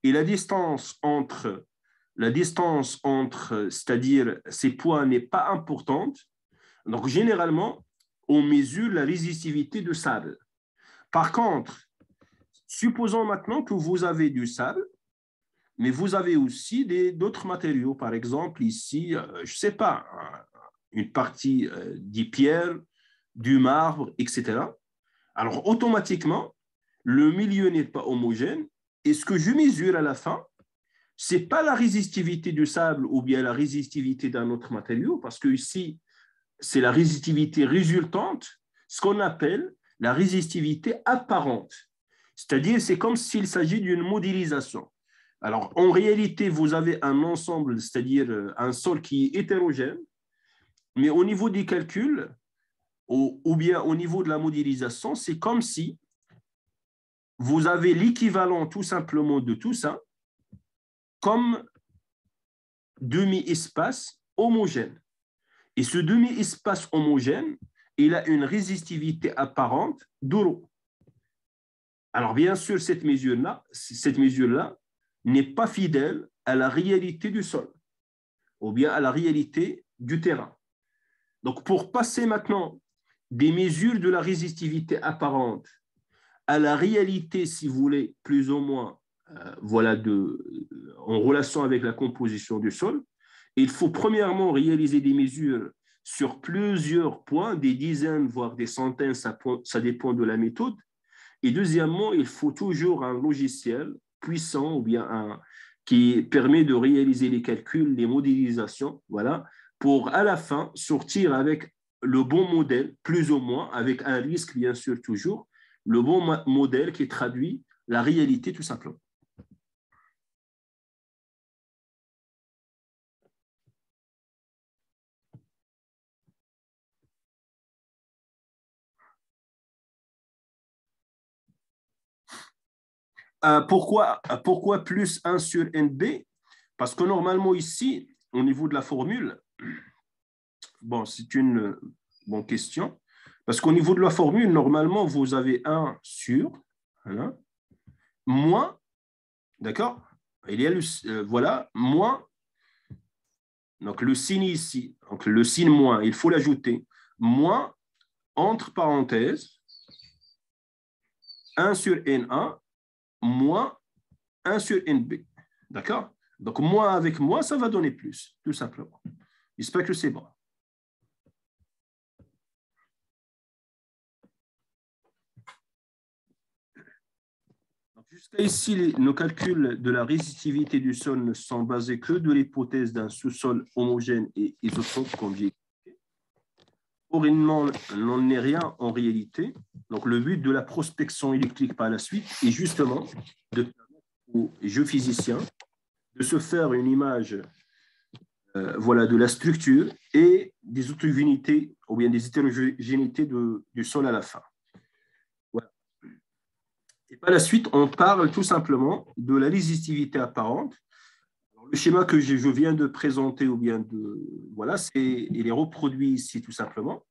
et la distance entre c'est-à-dire ces points n'est pas importante, donc généralement, on mesure la résistivité du sable. Par contre, supposons maintenant que vous avez du sable, mais vous avez aussi d'autres matériaux. Par exemple, ici, je ne sais pas, une partie des pierres, du marbre, etc. Alors, automatiquement, le milieu n'est pas homogène. Et ce que je mesure à la fin, ce n'est pas la résistivité du sable ou bien la résistivité d'un autre matériau, parce que ici, c'est la résistivité résultante, ce qu'on appelle la résistivité apparente. C'est-à-dire, c'est comme s'il s'agit d'une modélisation. Alors, en réalité, vous avez un ensemble, c'est-à-dire un sol qui est hétérogène, mais au niveau des calculs, ou bien au niveau de la modélisation, c'est comme si vous avez l'équivalent tout simplement de tout ça comme demi-espace homogène. Et ce demi-espace homogène, il a une résistivité apparente d'euro. Alors, bien sûr, cette mesure-là n'est pas fidèle à la réalité du sol ou bien à la réalité du terrain. Donc, pour passer maintenant des mesures de la résistivité apparente à la réalité, si vous voulez, plus ou moins, voilà, en relation avec la composition du sol, il faut premièrement réaliser des mesures sur plusieurs points, des dizaines, voire des centaines, ça dépend de la méthode. Et deuxièmement, il faut toujours un logiciel puissant ou bien qui permet de réaliser les calculs, les modélisations, voilà, pour à la fin sortir avec le bon modèle, plus ou moins, avec un risque bien sûr toujours, le bon modèle qui traduit la réalité tout simplement. Pourquoi plus 1 sur NB? Parce que normalement ici, au niveau de la formule, bon, c'est une bonne question. Parce qu'au niveau de la formule, normalement, vous avez 1 sur, voilà, moins, d'accord? Il y a voilà, moins, donc le signe ici, donc le signe moins, il faut l'ajouter, moins, entre parenthèses, 1 sur N1, moins 1 sur NB. D'accord? Donc, moins avec moins, ça va donner plus, tout simplement. J'espère que c'est bon. Jusqu'à ici, nos calculs de la résistivité du sol ne sont basés que de l'hypothèse d'un sous-sol homogène et isotrope, comme j'ai expliqué. Or, il n'en est rien en réalité. Donc, le but de la prospection électrique par la suite est justement de permettre aux géophysiciens de se faire une image voilà, de la structure et des hétérogénéités ou bien des hétérogénéités du sol à la fin. Voilà. Et par la suite, on parle tout simplement de la résistivité apparente. Alors, le schéma que je viens de présenter, ou bien de. Voilà, il est reproduit ici tout simplement.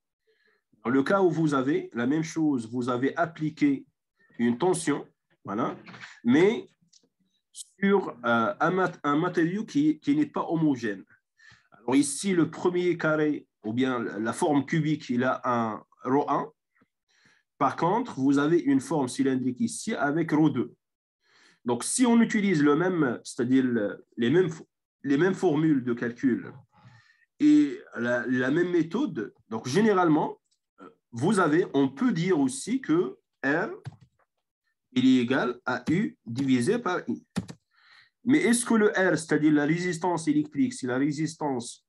Dans le cas où vous avez la même chose, vous avez appliqué une tension, voilà, mais sur un matériau qui n'est pas homogène. Alors ici, le premier carré, ou bien la forme cubique, il a un ρ1. Par contre, vous avez une forme cylindrique ici avec ρ2. Donc, si on utilise le même, c'est-à-dire les mêmes formules de calcul et la même méthode, donc généralement, on peut dire aussi que R il est égal à U divisé par I. Mais est-ce que le R, c'est-à-dire la résistance électrique, c'est la résistance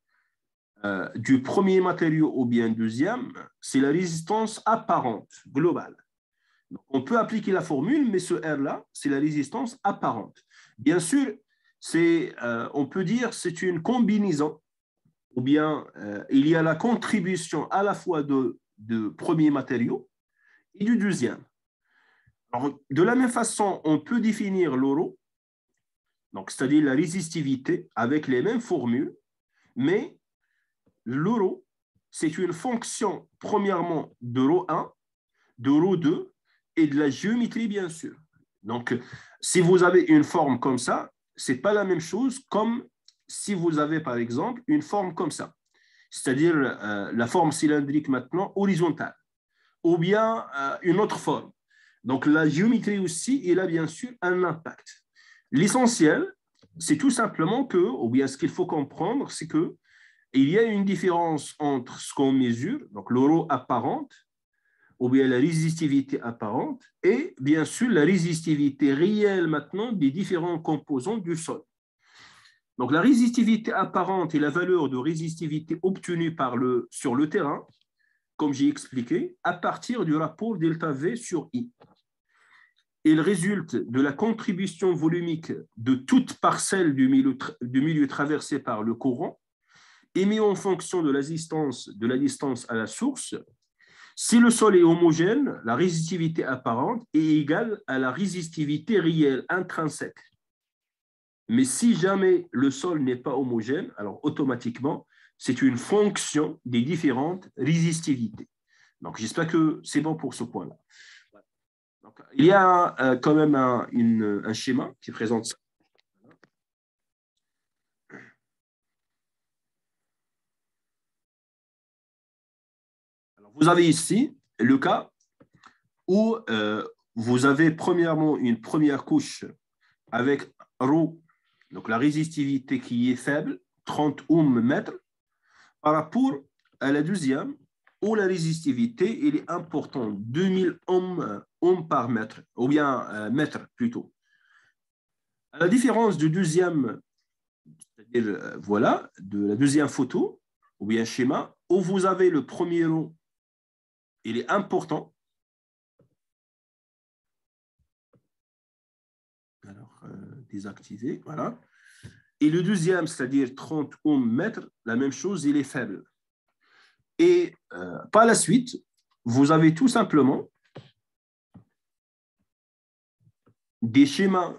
du premier matériau ou bien deuxième, c'est la résistance apparente, globale. Donc, on peut appliquer la formule, mais ce R-là, c'est la résistance apparente. Bien sûr, on peut dire que c'est une combinaison, ou bien il y a la contribution à la fois de premier matériau et du deuxième. Alors, de la même façon, on peut définir l'euro, donc c'est-à-dire la résistivité, avec les mêmes formules, mais l'euro, c'est une fonction, premièrement, de ρ1, de ρ2 et de la géométrie, bien sûr. Donc, si vous avez une forme comme ça, ce n'est pas la même chose comme si vous avez, par exemple, une forme comme ça, c'est-à-dire la forme cylindrique maintenant horizontale, ou bien une autre forme. Donc, la géométrie aussi, elle a bien sûr un impact. L'essentiel, c'est tout simplement que, ou bien ce qu'il faut comprendre, c'est que il y a une différence entre ce qu'on mesure, donc l'euro apparente, ou bien la résistivité apparente, et bien sûr la résistivité réelle maintenant des différents composants du sol. Donc la résistivité apparente est la valeur de résistivité obtenue sur le terrain, comme j'ai expliqué, à partir du rapport delta V sur I. Il résulte de la contribution volumique de toute parcelle du milieu traversé par le courant, émis en fonction de la distance à la source. Si le sol est homogène, la résistivité apparente est égale à la résistivité réelle intrinsèque. Mais si jamais le sol n'est pas homogène, alors automatiquement, c'est une fonction des différentes résistivités. Donc, j'espère que c'est bon pour ce point-là. Donc, il y a quand même un schéma qui présente ça. Alors, vous avez ici le cas où vous avez premièrement une première couche avec ρ, donc la résistivité qui est faible, 30 ohms mètre, par rapport à la deuxième où la résistivité elle est importante, 2000 ohms par mètre, ou bien mètre plutôt. À la différence du deuxième, c'est-à-dire voilà, de la deuxième photo, ou bien schéma, où vous avez le premier ρ, il est important. Alors, désactiver, voilà. Et le deuxième, c'est-à-dire 30 ohms mètre, la même chose, il est faible. Et par la suite, vous avez tout simplement des schémas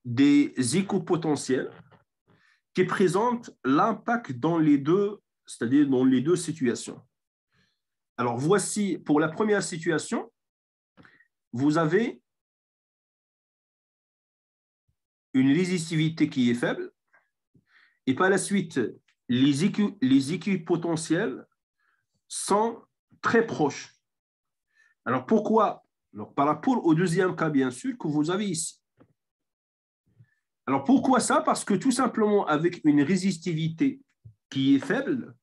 des écopotentiels qui présentent l'impact dans les deux, c'est-à-dire dans les deux situations. Alors, voici, pour la première situation, vous avez une résistivité qui est faible, et par la suite, les équipotentiels sont très proches. Alors, pourquoi? Alors, par rapport au deuxième cas, bien sûr, que vous avez ici. Alors, pourquoi ça? Parce que tout simplement, avec une résistivité qui est faible,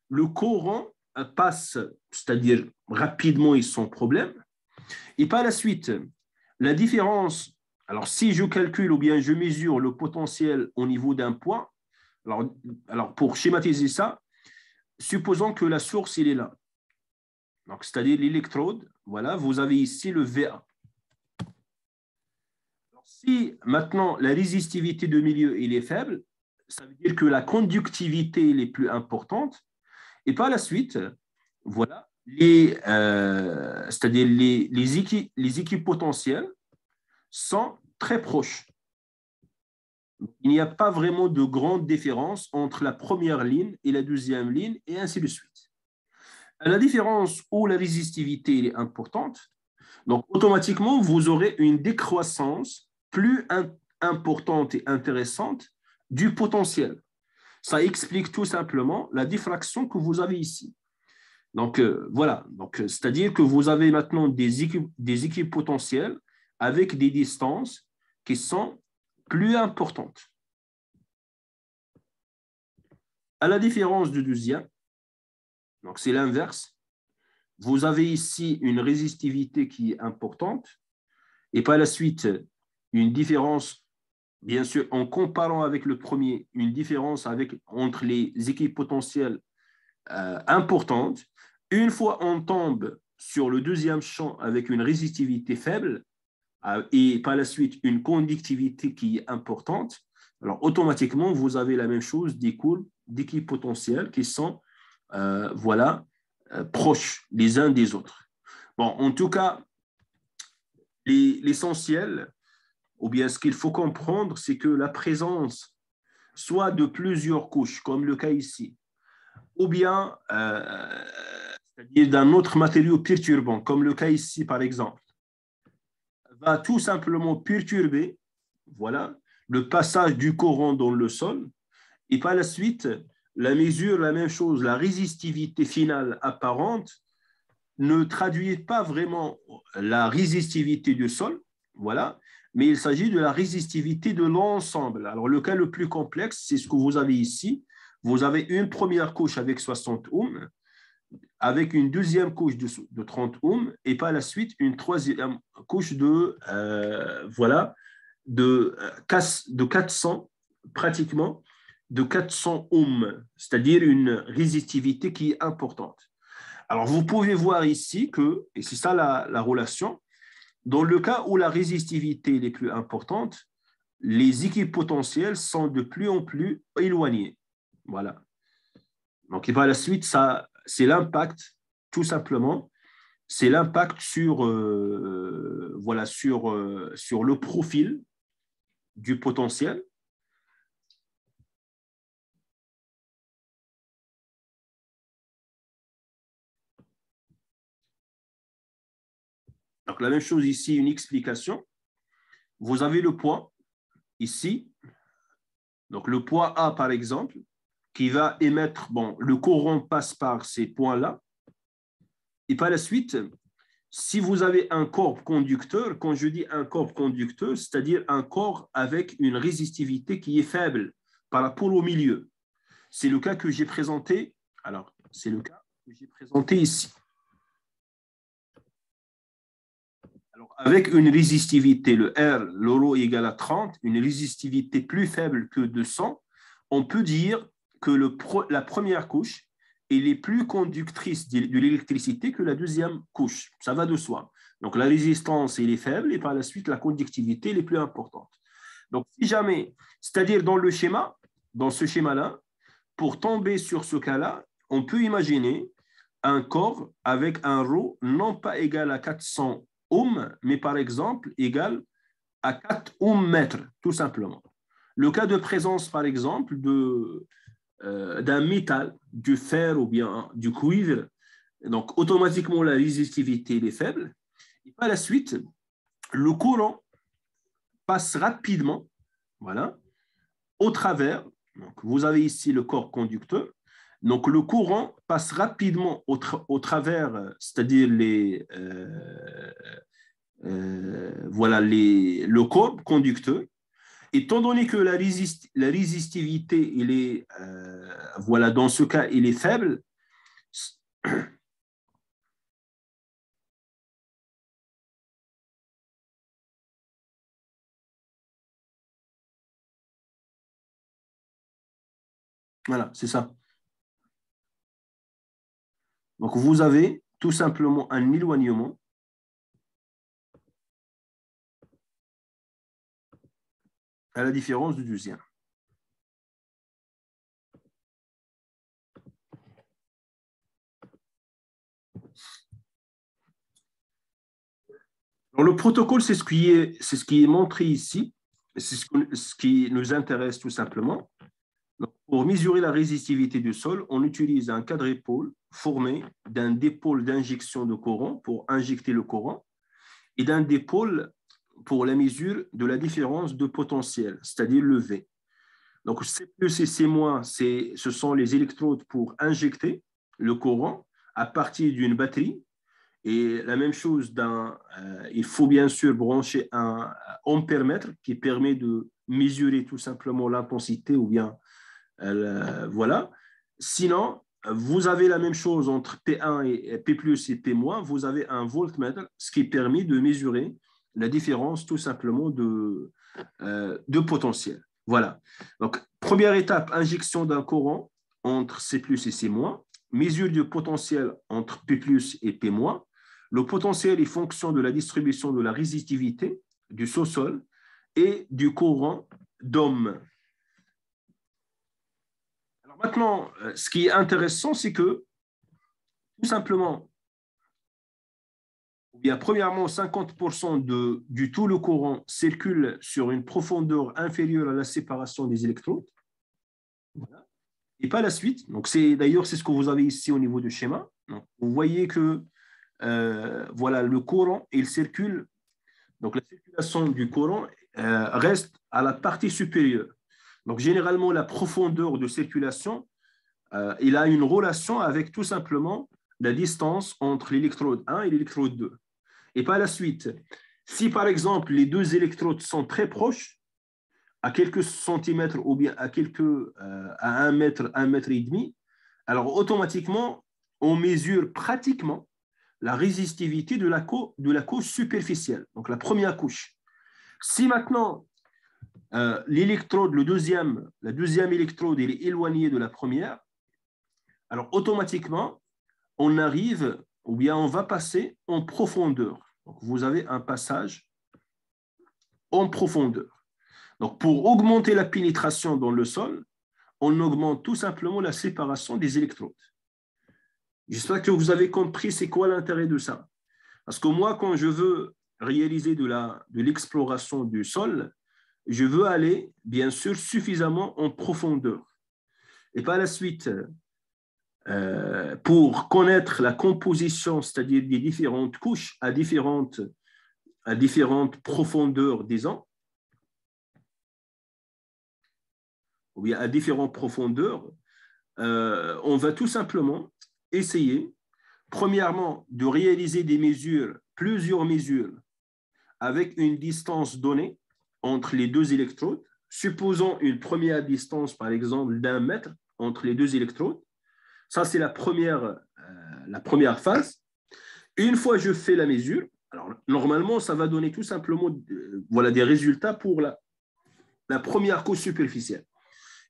le courant passe, c'est-à-dire rapidement et sans problème. Et par la suite, la différence, alors si je calcule ou bien je mesure le potentiel au niveau d'un point, alors pour schématiser ça, supposons que la source, il est là. Donc, c'est-à-dire l'électrode, voilà, vous avez ici le VA. Alors, si maintenant la résistivité de milieu il est faible, ça veut dire que la conductivité elle est plus importante. Et par la suite, voilà, c'est-à-dire les équipotentiels sont très proches. Il n'y a pas vraiment de grande différence entre la première ligne et la deuxième ligne, et ainsi de suite. À la différence où la résistivité est importante, donc automatiquement, vous aurez une décroissance plus importante et intéressante du potentiel. Ça explique tout simplement la diffraction que vous avez ici. Donc, voilà, donc, c'est-à-dire que vous avez maintenant des équipotentiels avec des distances qui sont plus importantes. À la différence du deuxième, donc c'est l'inverse, vous avez ici une résistivité qui est importante et par la suite, une différence, bien sûr, en comparant avec le premier, une différence entre les équipotentiels importante. Une fois on tombe sur le deuxième champ avec une résistivité faible et par la suite une conductivité qui est importante, alors automatiquement vous avez la même chose des courbes d'équipotentiels qui sont voilà, proches les uns des autres. Bon, en tout cas, l'essentiel, ou bien ce qu'il faut comprendre, c'est que la présence soit de plusieurs couches, comme le cas ici, ou bien c'est-à-dire d'un autre matériau perturbant, comme le cas ici par exemple, va tout simplement perturber, voilà, le passage du courant dans le sol, et par la suite, la mesure, la même chose, la résistivité finale apparente ne traduit pas vraiment la résistivité du sol, voilà, mais il s'agit de la résistivité de l'ensemble. Alors, le cas le plus complexe, c'est ce que vous avez ici. Vous avez une première couche avec 60 ohms, avec une deuxième couche de 30 ohms, et par la suite, une troisième couche voilà, de 400, pratiquement, de 400 ohms, c'est-à-dire une résistivité qui est importante. Alors, vous pouvez voir ici que, et c'est ça la relation, dans le cas où la résistivité est plus importante, les équipotentiels sont de plus en plus éloignés. Voilà. Donc, et par la suite, ça, c'est l'impact, tout simplement, c'est l'impact sur, voilà, sur le profil du potentiel. Donc, la même chose ici, une explication. Vous avez le poids ici. Donc, le poids A, par exemple, qui va émettre, bon, le courant passe par ces points-là. Et par la suite, si vous avez un corps conducteur, quand je dis un corps conducteur, c'est-à-dire un corps avec une résistivité qui est faible par rapport au milieu. C'est le cas que j'ai présenté. Alors, c'est le cas que j'ai présenté ici. Alors, avec une résistivité, le R, l'euro égal à 30, une résistivité plus faible que 200, on peut dire que la première couche elle est plus conductrice de l'électricité que la deuxième couche. Ça va de soi. Donc, la résistance elle est faible et par la suite, la conductivité elle est plus importante. Donc, si jamais, c'est-à-dire dans ce schéma-là, pour tomber sur ce cas-là, on peut imaginer un corps avec un ρ non pas égal à 400 ohms, mais par exemple égal à 4 ohms mètres, tout simplement. Le cas de présence, par exemple, d'un métal, du fer ou bien du cuivre, Donc, automatiquement, la résistivité est faible. Et par la suite, le courant passe rapidement, voilà, au travers. Donc, vous avez ici le corps conducteur. Donc, le courant passe rapidement au travers, c'est-à-dire voilà, le corps conducteur. Étant donné que la résistivité, il est, voilà, dans ce cas, il est faible, voilà, c'est ça. Donc, vous avez tout simplement un éloignement à la différence du deuxième. Alors, le protocole, c'est ce qui est montré ici. C'est ce qui nous intéresse tout simplement. Donc, pour mesurer la résistivité du sol, on utilise un quadripôle formé d'un dipôle d'injection de courant pour injecter le courant et d'un dipôle pour la mesure de la différence de potentiel, c'est-à-dire le V. Donc, C plus et C moins, ce sont les électrodes pour injecter le courant à partir d'une batterie. Et la même chose, il faut bien sûr brancher un ampèremètre qui permet de mesurer tout simplement l'intensité ou bien voilà. Sinon, vous avez la même chose entre P1 et P plus et P moins. Vous avez un voltmètre, ce qui permet de mesurer la différence tout simplement de potentiel. Voilà. Donc, première étape, injection d'un courant entre C plus et C moins. Mesure du potentiel entre P plus et P moins. Le potentiel est fonction de la distribution de la résistivité du sous-sol et du courant d'ohm. Alors maintenant, ce qui est intéressant, c'est que tout simplement, ou bien premièrement, 50% du tout le courant circule sur une profondeur inférieure à la séparation des électrodes. Voilà. Et par la suite, donc d'ailleurs c'est ce que vous avez ici au niveau du schéma. Donc, vous voyez que voilà, le courant, il circule. Donc la circulation du courant reste à la partie supérieure. Donc généralement, la profondeur de circulation, il a une relation avec tout simplement la distance entre l'électrode 1 et l'électrode 2. Et par la suite, si par exemple les deux électrodes sont très proches, à quelques centimètres ou bien à 1 mètre et demi, alors automatiquement, on mesure pratiquement la résistivité de la couche superficielle, donc la première couche. Si maintenant l'électrode, la deuxième électrode, elle est éloignée de la première, alors automatiquement, on arrive, ou bien on va passer en profondeur. Donc, vous avez un passage en profondeur. Donc, pour augmenter la pénétration dans le sol, on augmente tout simplement la séparation des électrodes. J'espère que vous avez compris c'est quoi l'intérêt de ça. Parce que moi, quand je veux réaliser de l'exploration du sol, je veux aller, bien sûr, suffisamment en profondeur. Et par la suite, pour connaître la composition, c'est-à-dire des différentes couches à différentes profondeurs, disons, ou bien à différentes profondeurs, on va tout simplement essayer, premièrement, de réaliser plusieurs mesures avec une distance donnée entre les deux électrodes. Supposons une première distance, par exemple, d'1 mètre entre les deux électrodes. Ça, c'est la première phase. Une fois que je fais la mesure, alors normalement, ça va donner tout simplement voilà, des résultats pour la première couche superficielle.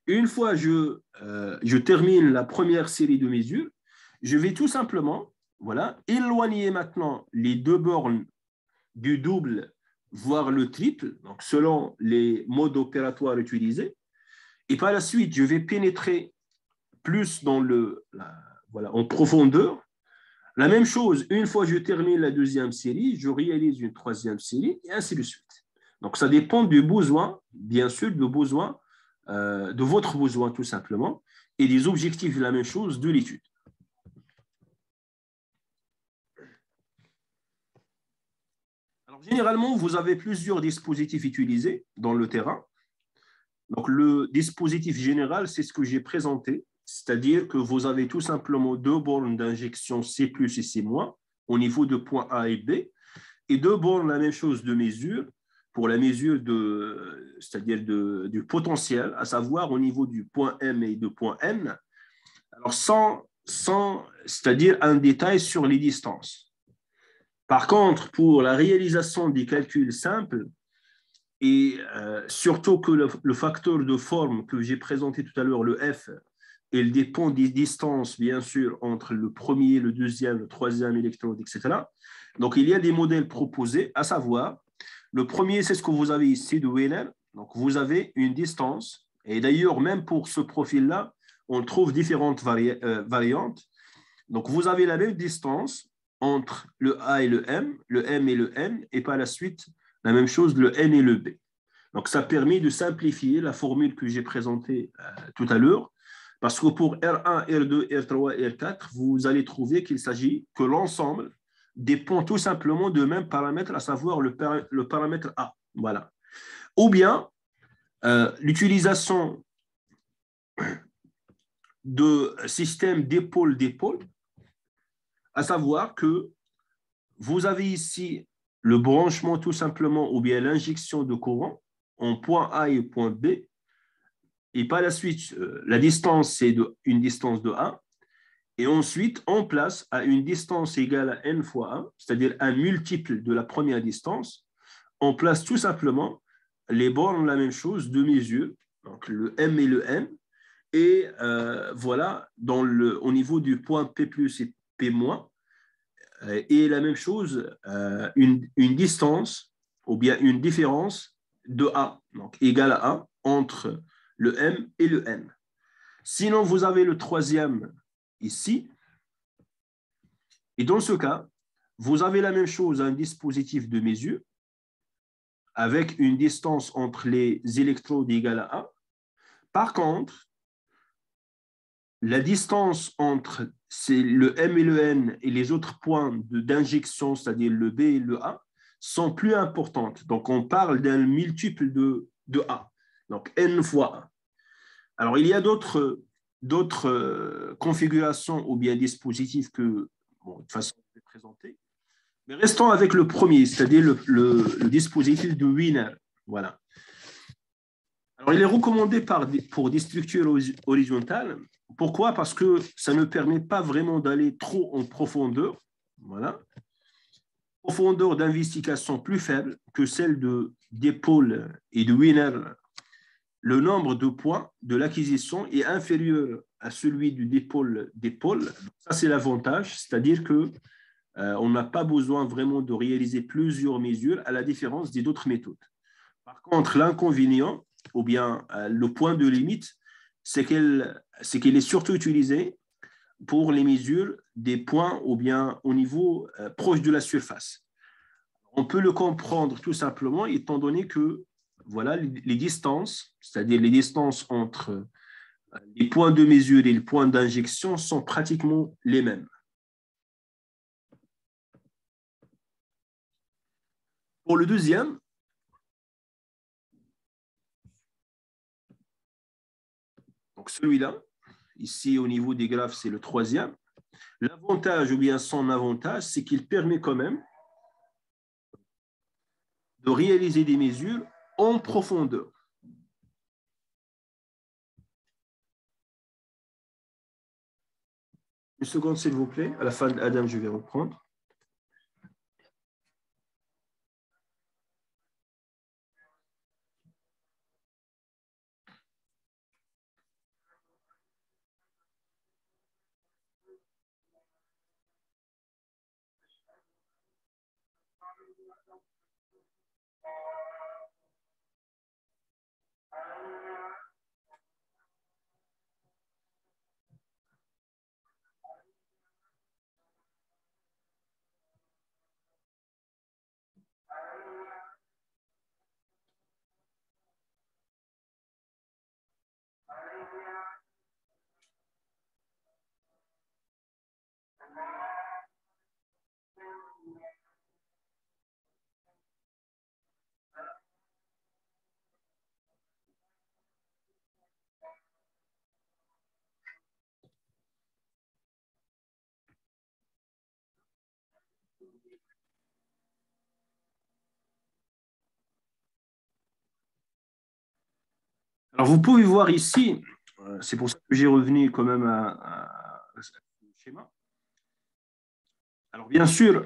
Une fois que je termine la première série de mesures, je vais tout simplement voilà, éloigner maintenant les deux bornes du double, voire le triple, donc selon les modes opératoires utilisés. Et par la suite, je vais pénétrer plus voilà, en profondeur. La même chose, une fois que je termine la deuxième série, je réalise une troisième série et ainsi de suite. Donc, ça dépend du besoin, bien sûr, de votre besoin tout simplement, et des objectifs, la même chose, de l'étude. Alors, généralement, vous avez plusieurs dispositifs utilisés dans le terrain. Donc, le dispositif général, c'est ce que j'ai présenté, c'est-à-dire que vous avez tout simplement deux bornes d'injection C+ et C- au niveau de points A et B, et deux bornes, la même chose de mesure, pour la mesure c'est-à-dire du potentiel, à savoir au niveau du point M et du point N, alors c'est-à-dire un détail sur les distances. Par contre, pour la réalisation des calculs simples, et surtout que le facteur de forme que j'ai présenté tout à l'heure, le F, il dépend des distances, bien sûr, entre le premier, le deuxième, le troisième électrode, etc. Donc, il y a des modèles proposés, à savoir, le premier, c'est ce que vous avez ici de Wheeler. Donc, vous avez une distance, et d'ailleurs, même pour ce profil-là, on trouve différentes variantes. Donc, vous avez la même distance entre le A et le M et le N, et par la suite, la même chose, le N et le B. Donc, ça permet de simplifier la formule que j'ai présentée tout à l'heure, parce que pour R1, R2, R3 et R4, vous allez trouver qu'il s'agit que l'ensemble dépend tout simplement de même paramètre, à savoir le paramètre A. Voilà. Ou bien, l'utilisation de systèmes d'épaule-d'épaule, à savoir que vous avez ici le branchement tout simplement ou bien l'injection de courant en point A et point B. Et par la suite, la distance, c'est une distance de A. Et ensuite, on place à une distance égale à n fois 1, c'est-à-dire un multiple de la première distance, on place tout simplement les bornes, la même chose, de mesure, donc le M et le N. Et voilà, au niveau du point P plus et P moins, et la même chose, une distance ou bien une différence de A, donc égale à 1 entre le M et le N. Sinon, vous avez le troisième ici. Et dans ce cas, vous avez la même chose, un dispositif de mesure avec une distance entre les électrodes égale à 1. Par contre, la distance entre le M et le N et les autres points d'injection, c'est-à-dire le B et le A, sont plus importantes. Donc, on parle d'un multiple de A, donc N fois A. Alors, il y a d'autres configurations ou bien dispositifs que, bon, de toute façon, je vais présenter. Mais restons avec le premier, c'est-à-dire le dispositif de Wiener. Voilà. Alors, il est recommandé pour des structures horizontales. Pourquoi? Parce que ça ne permet pas vraiment d'aller trop en profondeur. Voilà. Profondeur d'investigation plus faible que celle d'épaule et de Wiener. Le nombre de points de l'acquisition est inférieur à celui du d'épaule. Ça, c'est l'avantage, c'est-à-dire que on n'a pas besoin vraiment de réaliser plusieurs mesures à la différence des autres méthodes. Par contre, l'inconvénient, ou bien le point de limite, c'est qu'il est surtout utilisé pour les mesures des points ou bien au niveau proche de la surface. On peut le comprendre tout simplement étant donné que voilà, les distances, c'est-à-dire les distances entre les points de mesure et les points d'injection sont pratiquement les mêmes. Pour le deuxième, donc celui-là, ici au niveau des graphes, c'est le troisième. L'avantage ou bien son avantage, c'est qu'il permet quand même de réaliser des mesures en profondeur. Une seconde, s'il vous plaît. À la fin d'Adam, je vais reprendre. Alors, vous pouvez voir ici, c'est pour ça que j'ai revenu quand même à ce schéma. Alors, bien sûr,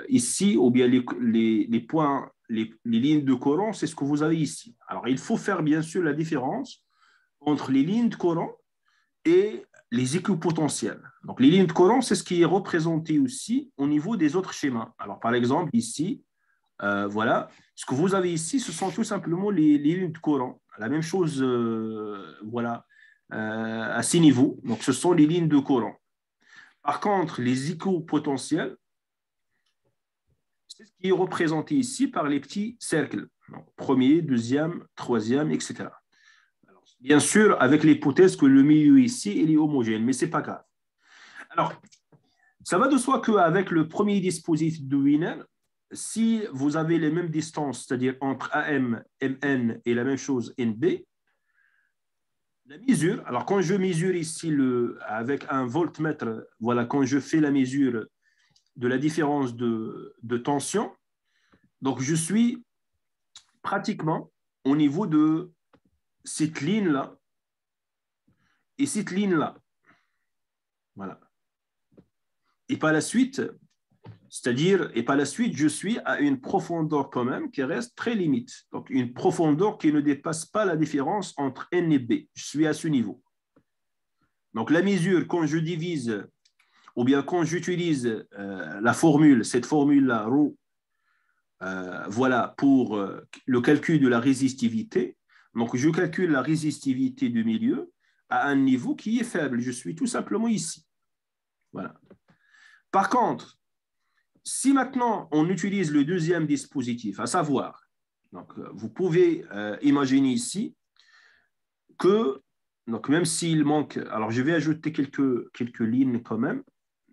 ici, ou bien les points, les lignes de Coran, c'est ce que vous avez ici. Alors, il faut faire bien sûr la différence entre les lignes de Coran et les équipotentiels. Donc, les lignes de Coran, c'est ce qui est représenté aussi au niveau des autres schémas. Alors, par exemple, ici, voilà, ce que vous avez ici, ce sont tout simplement les lignes de Coran. La même chose, voilà, à ces niveaux. Donc, ce sont les lignes de Coran. Par contre, les équipotentiels, c'est ce qui est représenté ici par les petits cercles. Donc, premier, deuxième, troisième, etc. Alors, bien sûr, avec l'hypothèse que le milieu ici, il est homogène, mais ce n'est pas grave. Alors, ça va de soi qu'avec le premier dispositif de Wiener, si vous avez les mêmes distances, c'est-à-dire entre AM, MN et la même chose NB, la mesure, alors quand je mesure ici avec un voltmètre, voilà, quand je fais la mesure de la différence de tension, donc je suis pratiquement au niveau de cette ligne-là et cette ligne-là. Voilà. Et par la suite, je suis à une profondeur quand même qui reste très limite. Donc, une profondeur qui ne dépasse pas la différence entre N et B. Je suis à ce niveau. Donc, la mesure, quand je divise, ou bien quand j'utilise la formule, cette formule-là, ρ, voilà, pour le calcul de la résistivité. Donc, je calcule la résistivité du milieu à un niveau qui est faible. Je suis tout simplement ici. Voilà. Par contre, si maintenant on utilise le deuxième dispositif, à savoir, donc, vous pouvez imaginer ici que, donc même s'il manque, alors je vais ajouter quelques lignes quand même,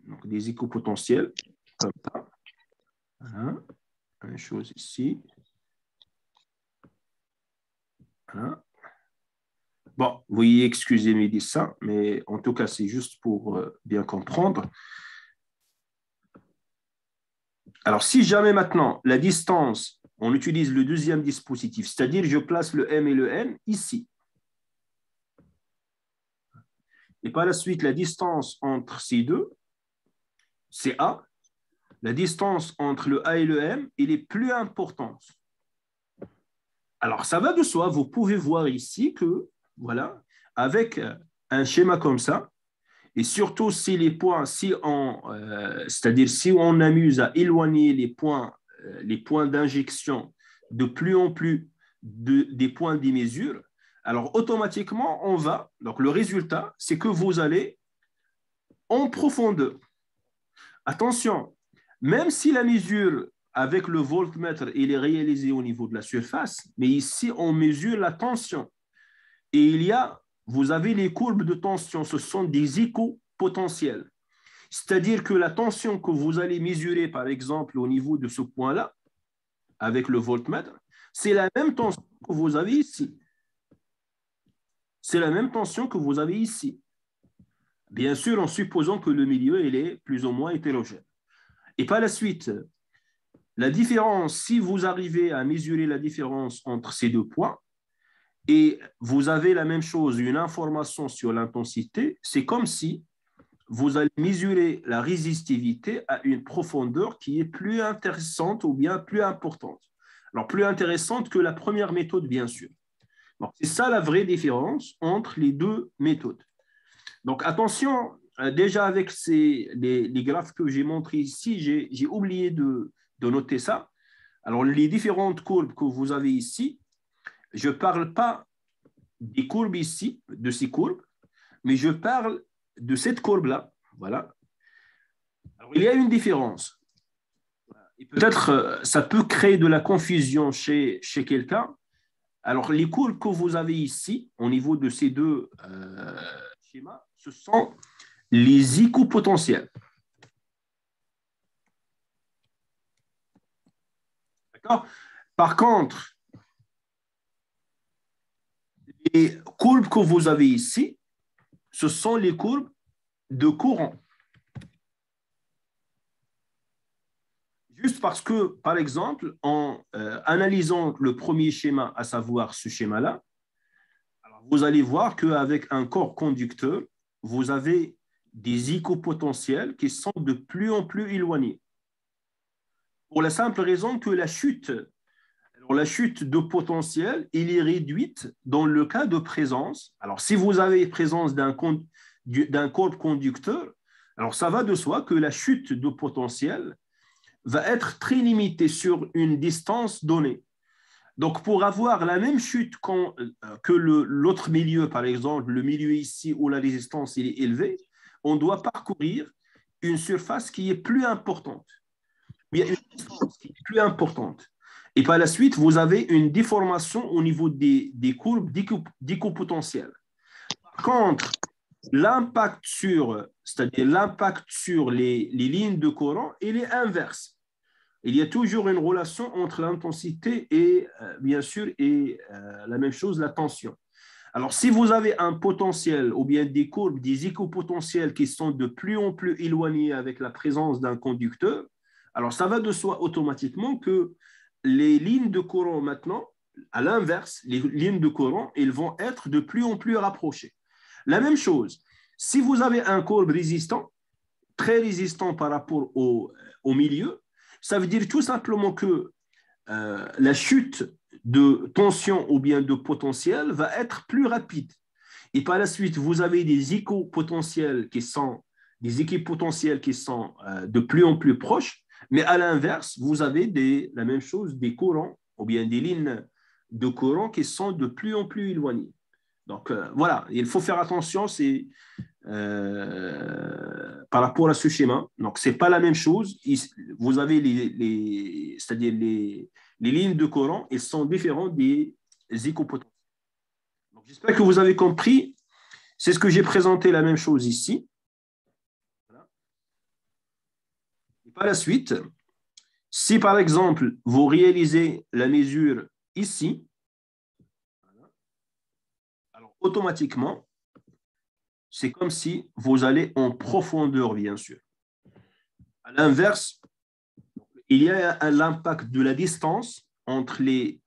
donc des équipotentiels, comme ça. Voilà. Une chose ici. Voilà. Bon, veuillez excuser mes dessins, mais en tout cas, c'est juste pour bien comprendre. Alors, si jamais maintenant la distance, on utilise le deuxième dispositif, c'est-à-dire je place le M et le N ici. Et par la suite, la distance entre ces deux, c'est A. La distance entre le A et le M, elle est plus importante. Alors, ça va de soi, vous pouvez voir ici que, voilà, avec un schéma comme ça, et surtout si les points, c'est-à-dire si on amuse à éloigner les points d'injection de plus en plus des points des mesures, alors automatiquement, donc le résultat, c'est que vous allez en profondeur. Attention, même si la mesure avec le voltmètre il est réalisée au niveau de la surface, mais ici, on mesure la tension. Et vous avez les courbes de tension, ce sont des équipotentiels. C'est-à-dire que la tension que vous allez mesurer, par exemple, au niveau de ce point-là, avec le voltmètre, c'est la même tension que vous avez ici. C'est la même tension que vous avez ici. Bien sûr, en supposant que le milieu il est plus ou moins hétérogène. Et par la suite, la différence, si vous arrivez à mesurer la différence entre ces deux points, et vous avez la même chose, une information sur l'intensité, c'est comme si vous allez mesurer la résistivité à une profondeur qui est plus intéressante ou bien plus importante. Alors, plus intéressante que la première méthode, bien sûr. Donc, c'est ça la vraie différence entre les deux méthodes. Donc, attention, déjà avec les graphes que j'ai montrés ici, j'ai oublié de noter ça. Alors, les différentes courbes que vous avez ici, je ne parle pas des courbes ici, de ces courbes, mais je parle de cette courbe-là. Voilà. Alors, il y a une différence. Et peut-être ça peut créer de la confusion chez quelqu'un. Alors, les courbes que vous avez ici, au niveau de ces deux schémas, ce sont les équipotentiels. D'accord? Par contre, les courbes que vous avez ici, ce sont les courbes de courant. Juste parce que, par exemple, en analysant le premier schéma, à savoir ce schéma-là, vous allez voir qu'avec un corps conducteur, vous avez des écopotentiels qui sont de plus en plus éloignés. Pour la simple raison que la chute de potentiel, il est réduite dans le cas de présence. Alors, si vous avez présence d'un corps conducteur, alors ça va de soi que la chute de potentiel va être très limitée sur une distance donnée. Donc, pour avoir la même chute que l'autre milieu, par exemple, le milieu ici où la résistance est élevée, on doit parcourir une surface qui est plus importante. Il y a une distance qui est plus importante. Et par la suite, vous avez une déformation au niveau des courbes d'écopotentiel. Par contre, c'est-à-dire l'impact sur les lignes de courant, il est inverse. Il y a toujours une relation entre l'intensité et, bien sûr, la même chose, la tension. Alors, si vous avez un potentiel ou bien des courbes, des écopotentiels qui sont de plus en plus éloignés avec la présence d'un conducteur, alors ça va de soi automatiquement que les lignes de courant maintenant, à l'inverse, les lignes de courant, elles vont être de plus en plus rapprochées. La même chose, si vous avez un courbe résistant, très résistant par rapport au milieu, ça veut dire tout simplement que la chute de tension ou bien de potentiel va être plus rapide. Et par la suite, vous avez des équipotentiels qui sont de plus en plus proches, mais à l'inverse, vous avez la même chose, des courants ou bien des lignes de courant qui sont de plus en plus éloignées. Donc voilà, il faut faire attention, c'est par rapport à ce schéma. Donc, ce n'est pas la même chose. Vous avez c'est-à-dire les lignes de courant, elles sont différentes des écopotentiels. J'espère que vous avez compris. C'est ce que j'ai présenté, la même chose ici. Voilà. Et par la suite, si par exemple, vous réalisez la mesure ici, voilà, alors automatiquement, c'est comme si vous allez en profondeur, bien sûr. À l'inverse, il y a l'impact de la distance entre les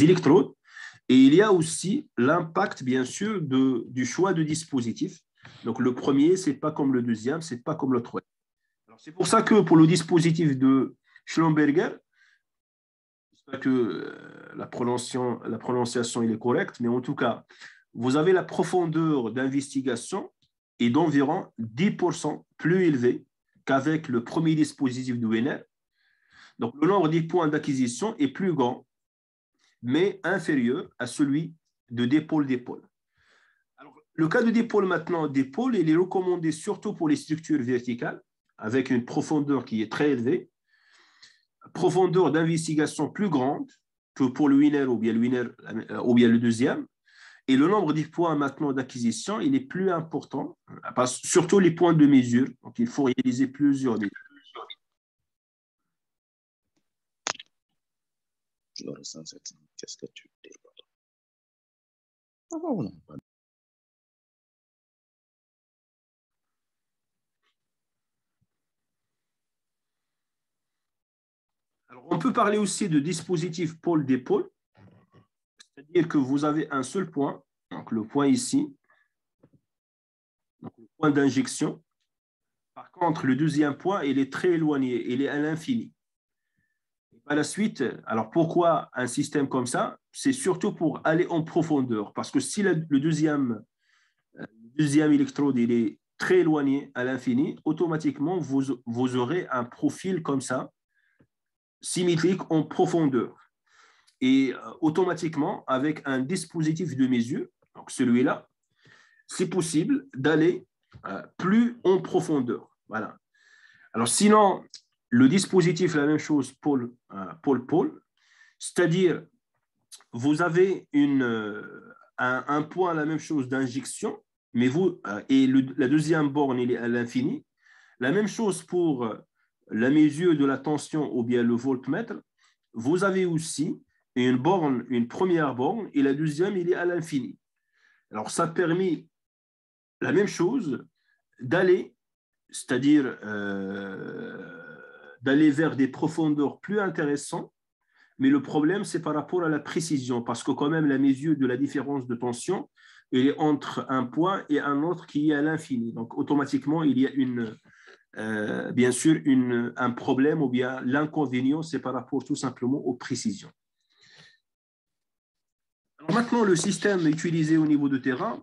électrodes et il y a aussi l'impact, bien sûr, du choix de dispositif. Donc, le premier, ce n'est pas comme le deuxième, ce n'est pas comme le troisième. C'est pour ça que pour le dispositif de Schlumberger, j'espère que la prononciation est correcte, mais en tout cas, vous avez la profondeur d'investigation est d'environ 10% plus élevée qu'avec le premier dispositif de Wiener. Donc, le nombre des points d'acquisition est plus grand, mais inférieur à celui de d'épaule. Alors, le cas de d'épaule maintenant, d'épaule, il est recommandé surtout pour les structures verticales, avec une profondeur qui est très élevée, profondeur d'investigation plus grande que pour le Wiener ou bien le deuxième. Et le nombre de points maintenant d'acquisition, il est plus important, surtout les points de mesure. Donc, il faut réaliser plusieurs mesures. Qu'est-ce que tu dis? Oh, non. Alors, on peut parler aussi de dispositif pôle-dépôle, c'est-à-dire que vous avez un seul point, donc le point ici, donc le point d'injection. Par contre, le deuxième point, il est très éloigné, il est à l'infini. Par la suite, alors pourquoi un système comme ça? C'est surtout pour aller en profondeur, parce que si le deuxième électrode il est très éloigné à l'infini, automatiquement, vous aurez un profil comme ça, symétrique en profondeur. Et automatiquement, avec un dispositif de mesure, donc celui-là, c'est possible d'aller plus en profondeur. Voilà. Alors sinon, le dispositif, la même chose, pôle, c'est-à-dire vous avez un point, la même chose d'injection, mais la deuxième borne, il est à l'infini. La même chose pour la mesure de la tension ou bien le voltmètre. Vous avez aussi une première borne et la deuxième, il est à l'infini. Alors, ça permet la même chose d'aller, c'est-à-dire d'aller vers des profondeurs plus intéressantes, mais le problème, c'est par rapport à la précision, parce que quand même, la mesure de la différence de tension, elle est entre un point et un autre qui est à l'infini. Donc, automatiquement, il y a bien sûr un problème ou bien l'inconvénient, c'est par rapport tout simplement aux précisions. Alors maintenant, le système utilisé au niveau de terrain,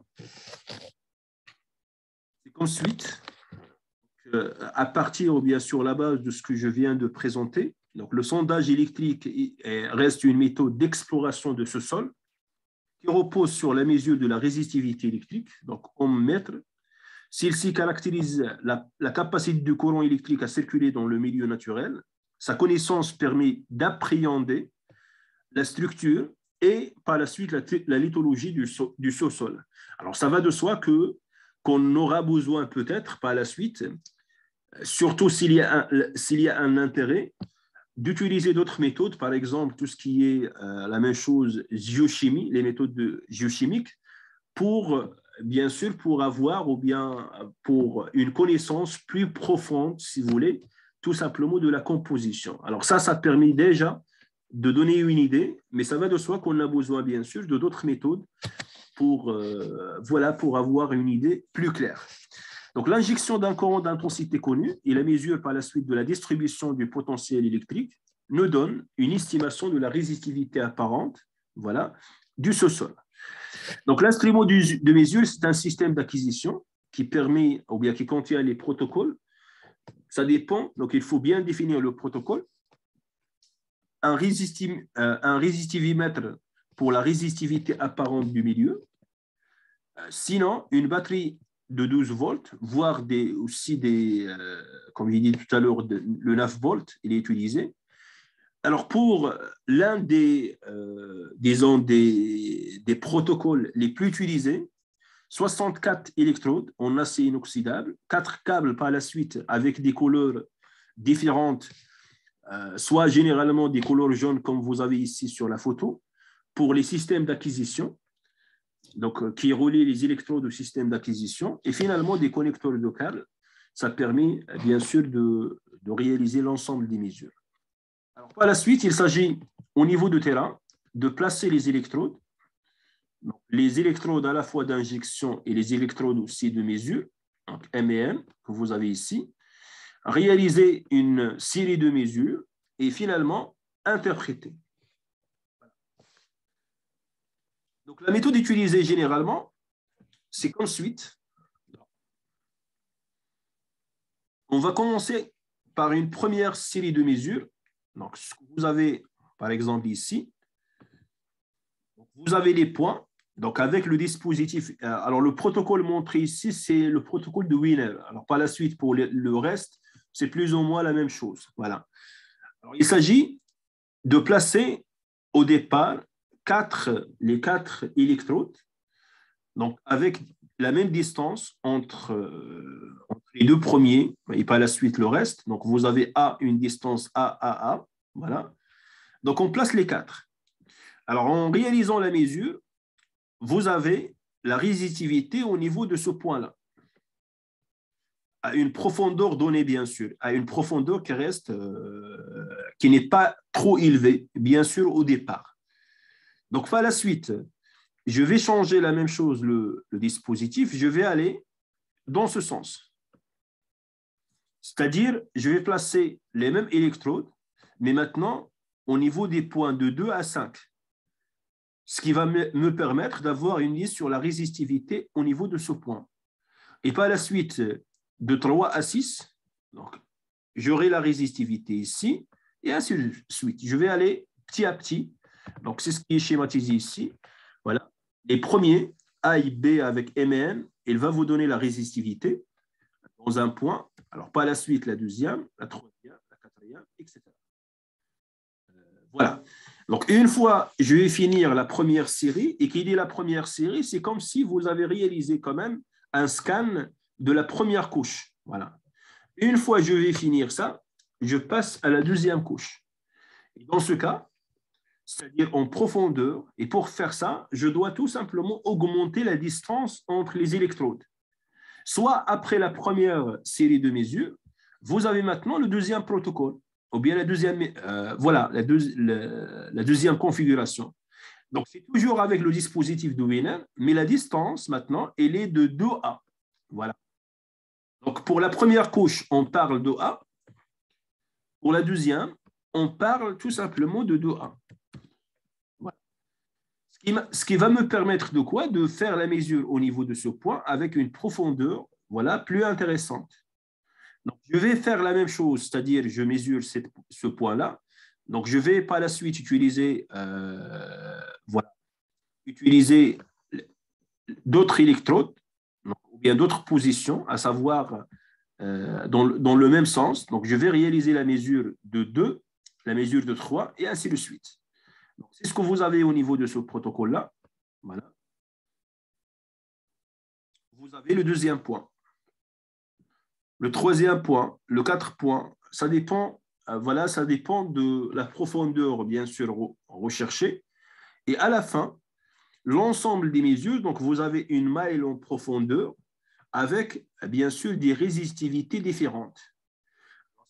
c'est qu'ensuite, à partir ou bien sur la base de ce que je viens de présenter, donc le sondage électrique reste une méthode d'exploration de ce sol qui repose sur la mesure de la résistivité électrique, donc ohm mètre. Celle-ci caractérise la capacité du courant électrique à circuler dans le milieu naturel. Sa connaissance permet d'appréhender la structure et par la suite la lithologie du sous-sol. Alors, ça va de soi qu'on aura besoin peut-être par la suite, surtout s'il y a un intérêt, d'utiliser d'autres méthodes, par exemple tout ce qui est la même chose, géochimie, les méthodes géochimiques, pour, bien sûr, pour avoir ou bien pour une connaissance plus profonde, si vous voulez, tout simplement de la composition. Alors ça permet déjà de donner une idée, mais ça va de soi qu'on a besoin, bien sûr, de d'autres méthodes pour, pour avoir une idée plus claire. Donc, l'injection d'un courant d'intensité connu et la mesure par la suite de la distribution du potentiel électrique nous donne une estimation de la résistivité apparente du sous-sol. Donc, l'instrument de mesure, c'est un système d'acquisition qui permet ou bien qui contient les protocoles. Ça dépend, donc il faut bien définir le protocole. Un résistivimètre pour la résistivité apparente du milieu. Sinon, une batterie de 12 volts, voire aussi comme j'ai dit tout à l'heure, le 9 volts, il est utilisé. Alors, pour l'un des protocoles les plus utilisés, 64 électrodes en acier inoxydable, 4 câbles par la suite avec des couleurs différentes, soit généralement des couleurs jaunes comme vous avez ici sur la photo, pour les systèmes d'acquisition, donc qui relient les électrodes au système d'acquisition, et finalement des connecteurs de câbles. Ça permet bien sûr de réaliser l'ensemble des mesures. Alors, par la suite, il s'agit au niveau de terrain de placer les électrodes, donc, les électrodes à la fois d'injection et les électrodes aussi de mesure, donc M et N, que vous avez ici, réaliser une série de mesures et finalement interpréter. Donc, la méthode utilisée généralement, c'est qu'ensuite, on va commencer par une première série de mesures. Donc, ce que vous avez, par exemple, ici, vous avez les points. Donc, avec le dispositif, alors le protocole montré ici, c'est le protocole de Wiener. Alors, par la suite, pour le reste, c'est plus ou moins la même chose. Voilà. Alors, il s'agit de placer au départ les 4 électrodes, donc avec la même distance entre les deux premiers et par la suite le reste. Donc, vous avez une distance A. Voilà. Donc, on place les 4. Alors, en réalisant la mesure, vous avez la résistivité au niveau de ce point-là, à une profondeur donnée, bien sûr, à une profondeur qui reste, qui n'est pas trop élevée, bien sûr, au départ. Donc, par la suite, je vais changer la même chose, le dispositif, je vais aller dans ce sens. C'est-à-dire, je vais placer les mêmes électrodes, mais maintenant, au niveau des points de 2 à 5. Ce qui va me permettre d'avoir une liste sur la résistivité au niveau de ce point. Et par la suite, de 3 à 6, donc, j'aurai la résistivité ici, et ainsi de suite. Je vais aller petit à petit. Donc, c'est ce qui est schématisé ici. Voilà. Les premiers, A et B avec M et N, il va vous donner la résistivité dans un point. Alors, par la suite, la deuxième, la troisième, la quatrième, etc. Voilà. Donc, une fois, je vais finir la première série, et qui dit la première série, c'est comme si vous avez réalisé quand même un scan de la première couche. Voilà. Une fois je vais finir ça, je passe à la deuxième couche. Et dans ce cas, c'est-à-dire en profondeur, et pour faire ça, je dois tout simplement augmenter la distance entre les électrodes. Soit après la première série de mesures, vous avez maintenant le deuxième protocole. ou bien voilà, la deuxième configuration. Donc, c'est toujours avec le dispositif de Wiener, mais la distance, maintenant, elle est de 2A. Voilà. Donc, pour la première couche, on parle de A. Pour la deuxième, on parle tout simplement de 2A. Voilà. Ce qui va me permettre de quoi? De faire la mesure au niveau de ce point avec une profondeur, voilà, plus intéressante. Donc, je vais faire la même chose, c'est-à-dire je mesure ce point-là. Donc, je vais par la suite voilà, utiliser d'autres électrodes, ou bien d'autres positions, à savoir dans le même sens. Donc, je vais réaliser la mesure de 2, la mesure de 3, et ainsi de suite. C'est ce que vous avez au niveau de ce protocole-là. Voilà. Vous avez le deuxième point. Le troisième point, le 4 points, ça dépend, voilà, ça dépend de la profondeur, bien sûr, recherchée. Et à la fin, l'ensemble des mesures, donc vous avez une maille en profondeur avec, bien sûr, des résistivités différentes.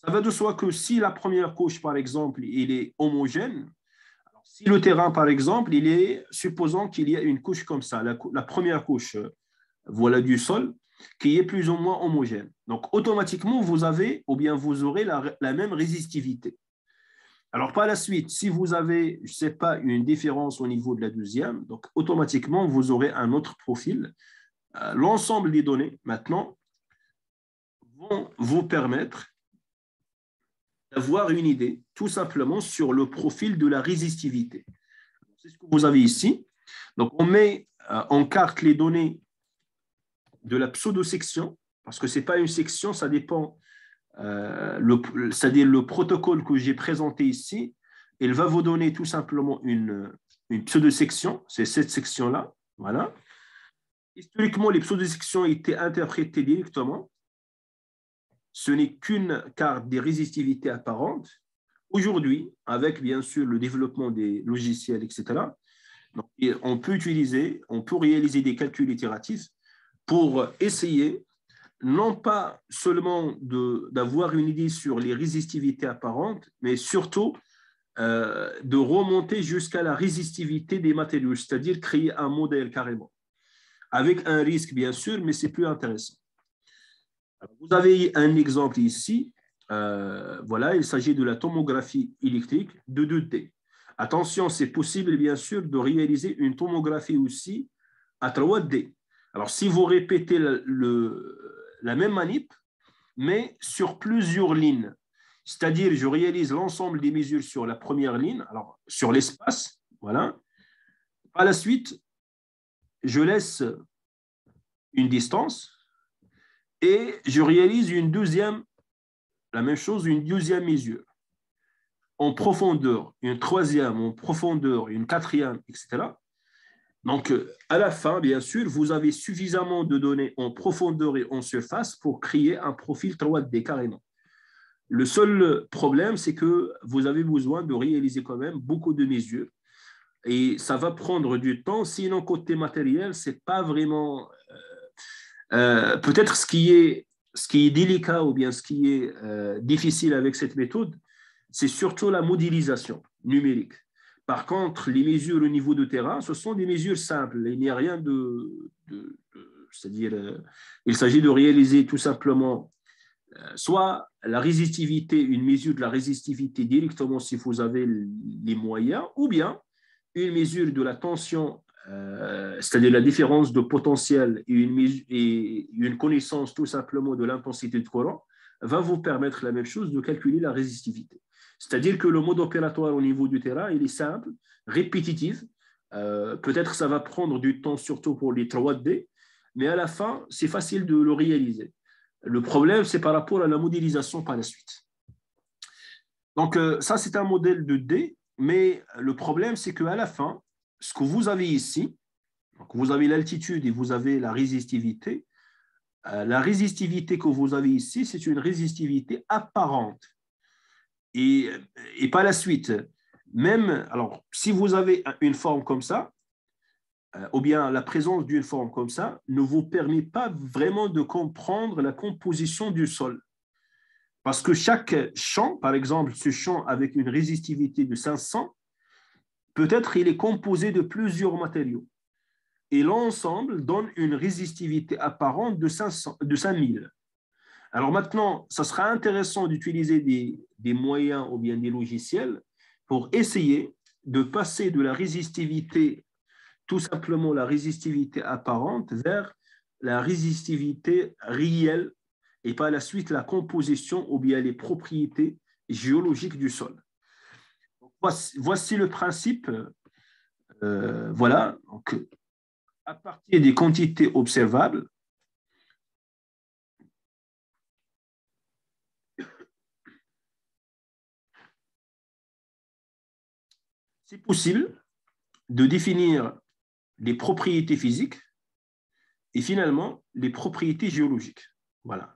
Ça va de soi que si la première couche, par exemple, il est homogène, si le terrain, par exemple, il est, supposons qu'il y a une couche comme ça, la première couche, voilà, du sol, qui est plus ou moins homogène. Donc, automatiquement, vous avez, ou bien vous aurez la même résistivité. Alors, par la suite, si vous avez, je ne sais pas, une différence au niveau de la deuxième, donc automatiquement, vous aurez un autre profil. L'ensemble des données, maintenant, vont vous permettre d'avoir une idée, tout simplement, sur le profil de la résistivité. C'est ce que vous avez ici. Donc, on met en carte les données de la pseudo-section, parce que ce n'est pas une section, ça dépend, c'est-à-dire le protocole que j'ai présenté ici, il va vous donner tout simplement une pseudo-section, c'est cette section-là, voilà. Historiquement, les pseudo-sections étaient interprétées directement. Ce n'est qu'une carte des résistivités apparentes. Aujourd'hui, avec bien sûr le développement des logiciels, etc., donc, on peut réaliser des calculs itératifs pour essayer non pas seulement d'avoir une idée sur les résistivités apparentes, mais surtout de remonter jusqu'à la résistivité des matériaux, c'est-à-dire créer un modèle carrément, avec un risque bien sûr, mais c'est plus intéressant. Alors, vous avez un exemple ici, voilà, il s'agit de la tomographie électrique de 2D. Attention, c'est possible bien sûr de réaliser une tomographie aussi à 3D. Alors, si vous répétez la même manip, mais sur plusieurs lignes, c'est-à-dire je réalise l'ensemble des mesures sur la première ligne, alors sur l'espace, voilà. Par la suite, je laisse une distance et je réalise la même chose, une deuxième mesure en profondeur, une troisième en profondeur, une quatrième, etc. Donc, à la fin, bien sûr, vous avez suffisamment de données en profondeur et en surface pour créer un profil 3D carrément. Le seul problème, c'est que vous avez besoin de réaliser quand même beaucoup de mesures et ça va prendre du temps. Sinon, côté matériel, c'est pas vraiment… peut-être ce qui est délicat ou bien ce qui est difficile avec cette méthode, c'est surtout la modélisation numérique. Par contre, les mesures au niveau de terrain, ce sont des mesures simples. Il n'y a rien c'est-à-dire, il s'agit de réaliser tout simplement soit la résistivité, une mesure de la résistivité directement si vous avez les moyens, ou bien une mesure de la tension, c'est-à-dire la différence de potentiel et une connaissance tout simplement de l'intensité de courant, va vous permettre la même chose de calculer la résistivité. C'est-à-dire que le mode opératoire au niveau du terrain, il est simple, répétitif. Peut-être ça va prendre du temps, surtout pour les 3D, mais à la fin, c'est facile de le réaliser. Le problème, c'est par rapport à la modélisation par la suite. Donc, ça, c'est un modèle de D, mais le problème, c'est qu'à la fin, ce que vous avez ici, donc vous avez l'altitude et vous avez la résistivité. La résistivité que vous avez ici, c'est une résistivité apparente. Et par la suite, même, alors, si vous avez une forme comme ça, ou bien la présence d'une forme comme ça, ne vous permet pas vraiment de comprendre la composition du sol. Parce que chaque champ, par exemple, ce champ avec une résistivité de 500, peut-être il est composé de plusieurs matériaux. Et l'ensemble donne une résistivité apparente de 5000. Alors maintenant, ça sera intéressant d'utiliser des moyens ou bien des logiciels pour essayer de passer de la résistivité, tout simplement la résistivité apparente, vers la résistivité réelle et par la suite la composition ou bien les propriétés géologiques du sol. Voici le principe. Voilà. Donc, à partir des quantités observables, c'est possible de définir les propriétés physiques et finalement les propriétés géologiques. Voilà.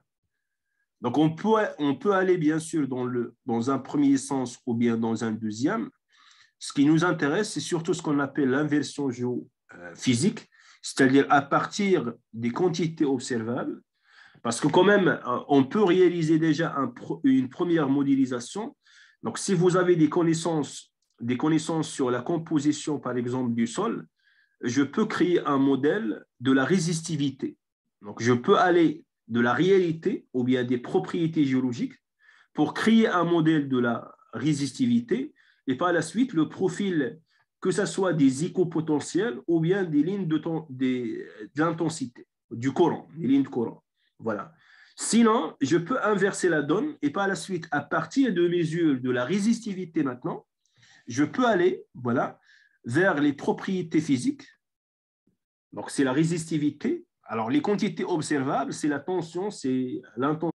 Donc, on peut aller bien sûr dans un premier sens ou bien dans un deuxième. Ce qui nous intéresse, c'est surtout ce qu'on appelle l'inversion géophysique, c'est-à-dire à partir des quantités observables, parce que quand même, on peut réaliser déjà une première modélisation. Donc, si vous avez des connaissances sur la composition, par exemple, du sol, je peux créer un modèle de la résistivité. Donc, je peux aller de la réalité ou bien des propriétés géologiques pour créer un modèle de la résistivité et par la suite, le profil, que ce soit des éco-potentiels ou bien des lignes d'intensité, du courant, des lignes de courant. Voilà. Sinon, je peux inverser la donne et par la suite, à partir de mesures de la résistivité maintenant, je peux aller voilà, vers les propriétés physiques. Donc, c'est la résistivité. Alors, les quantités observables, c'est la tension, c'est l'intensité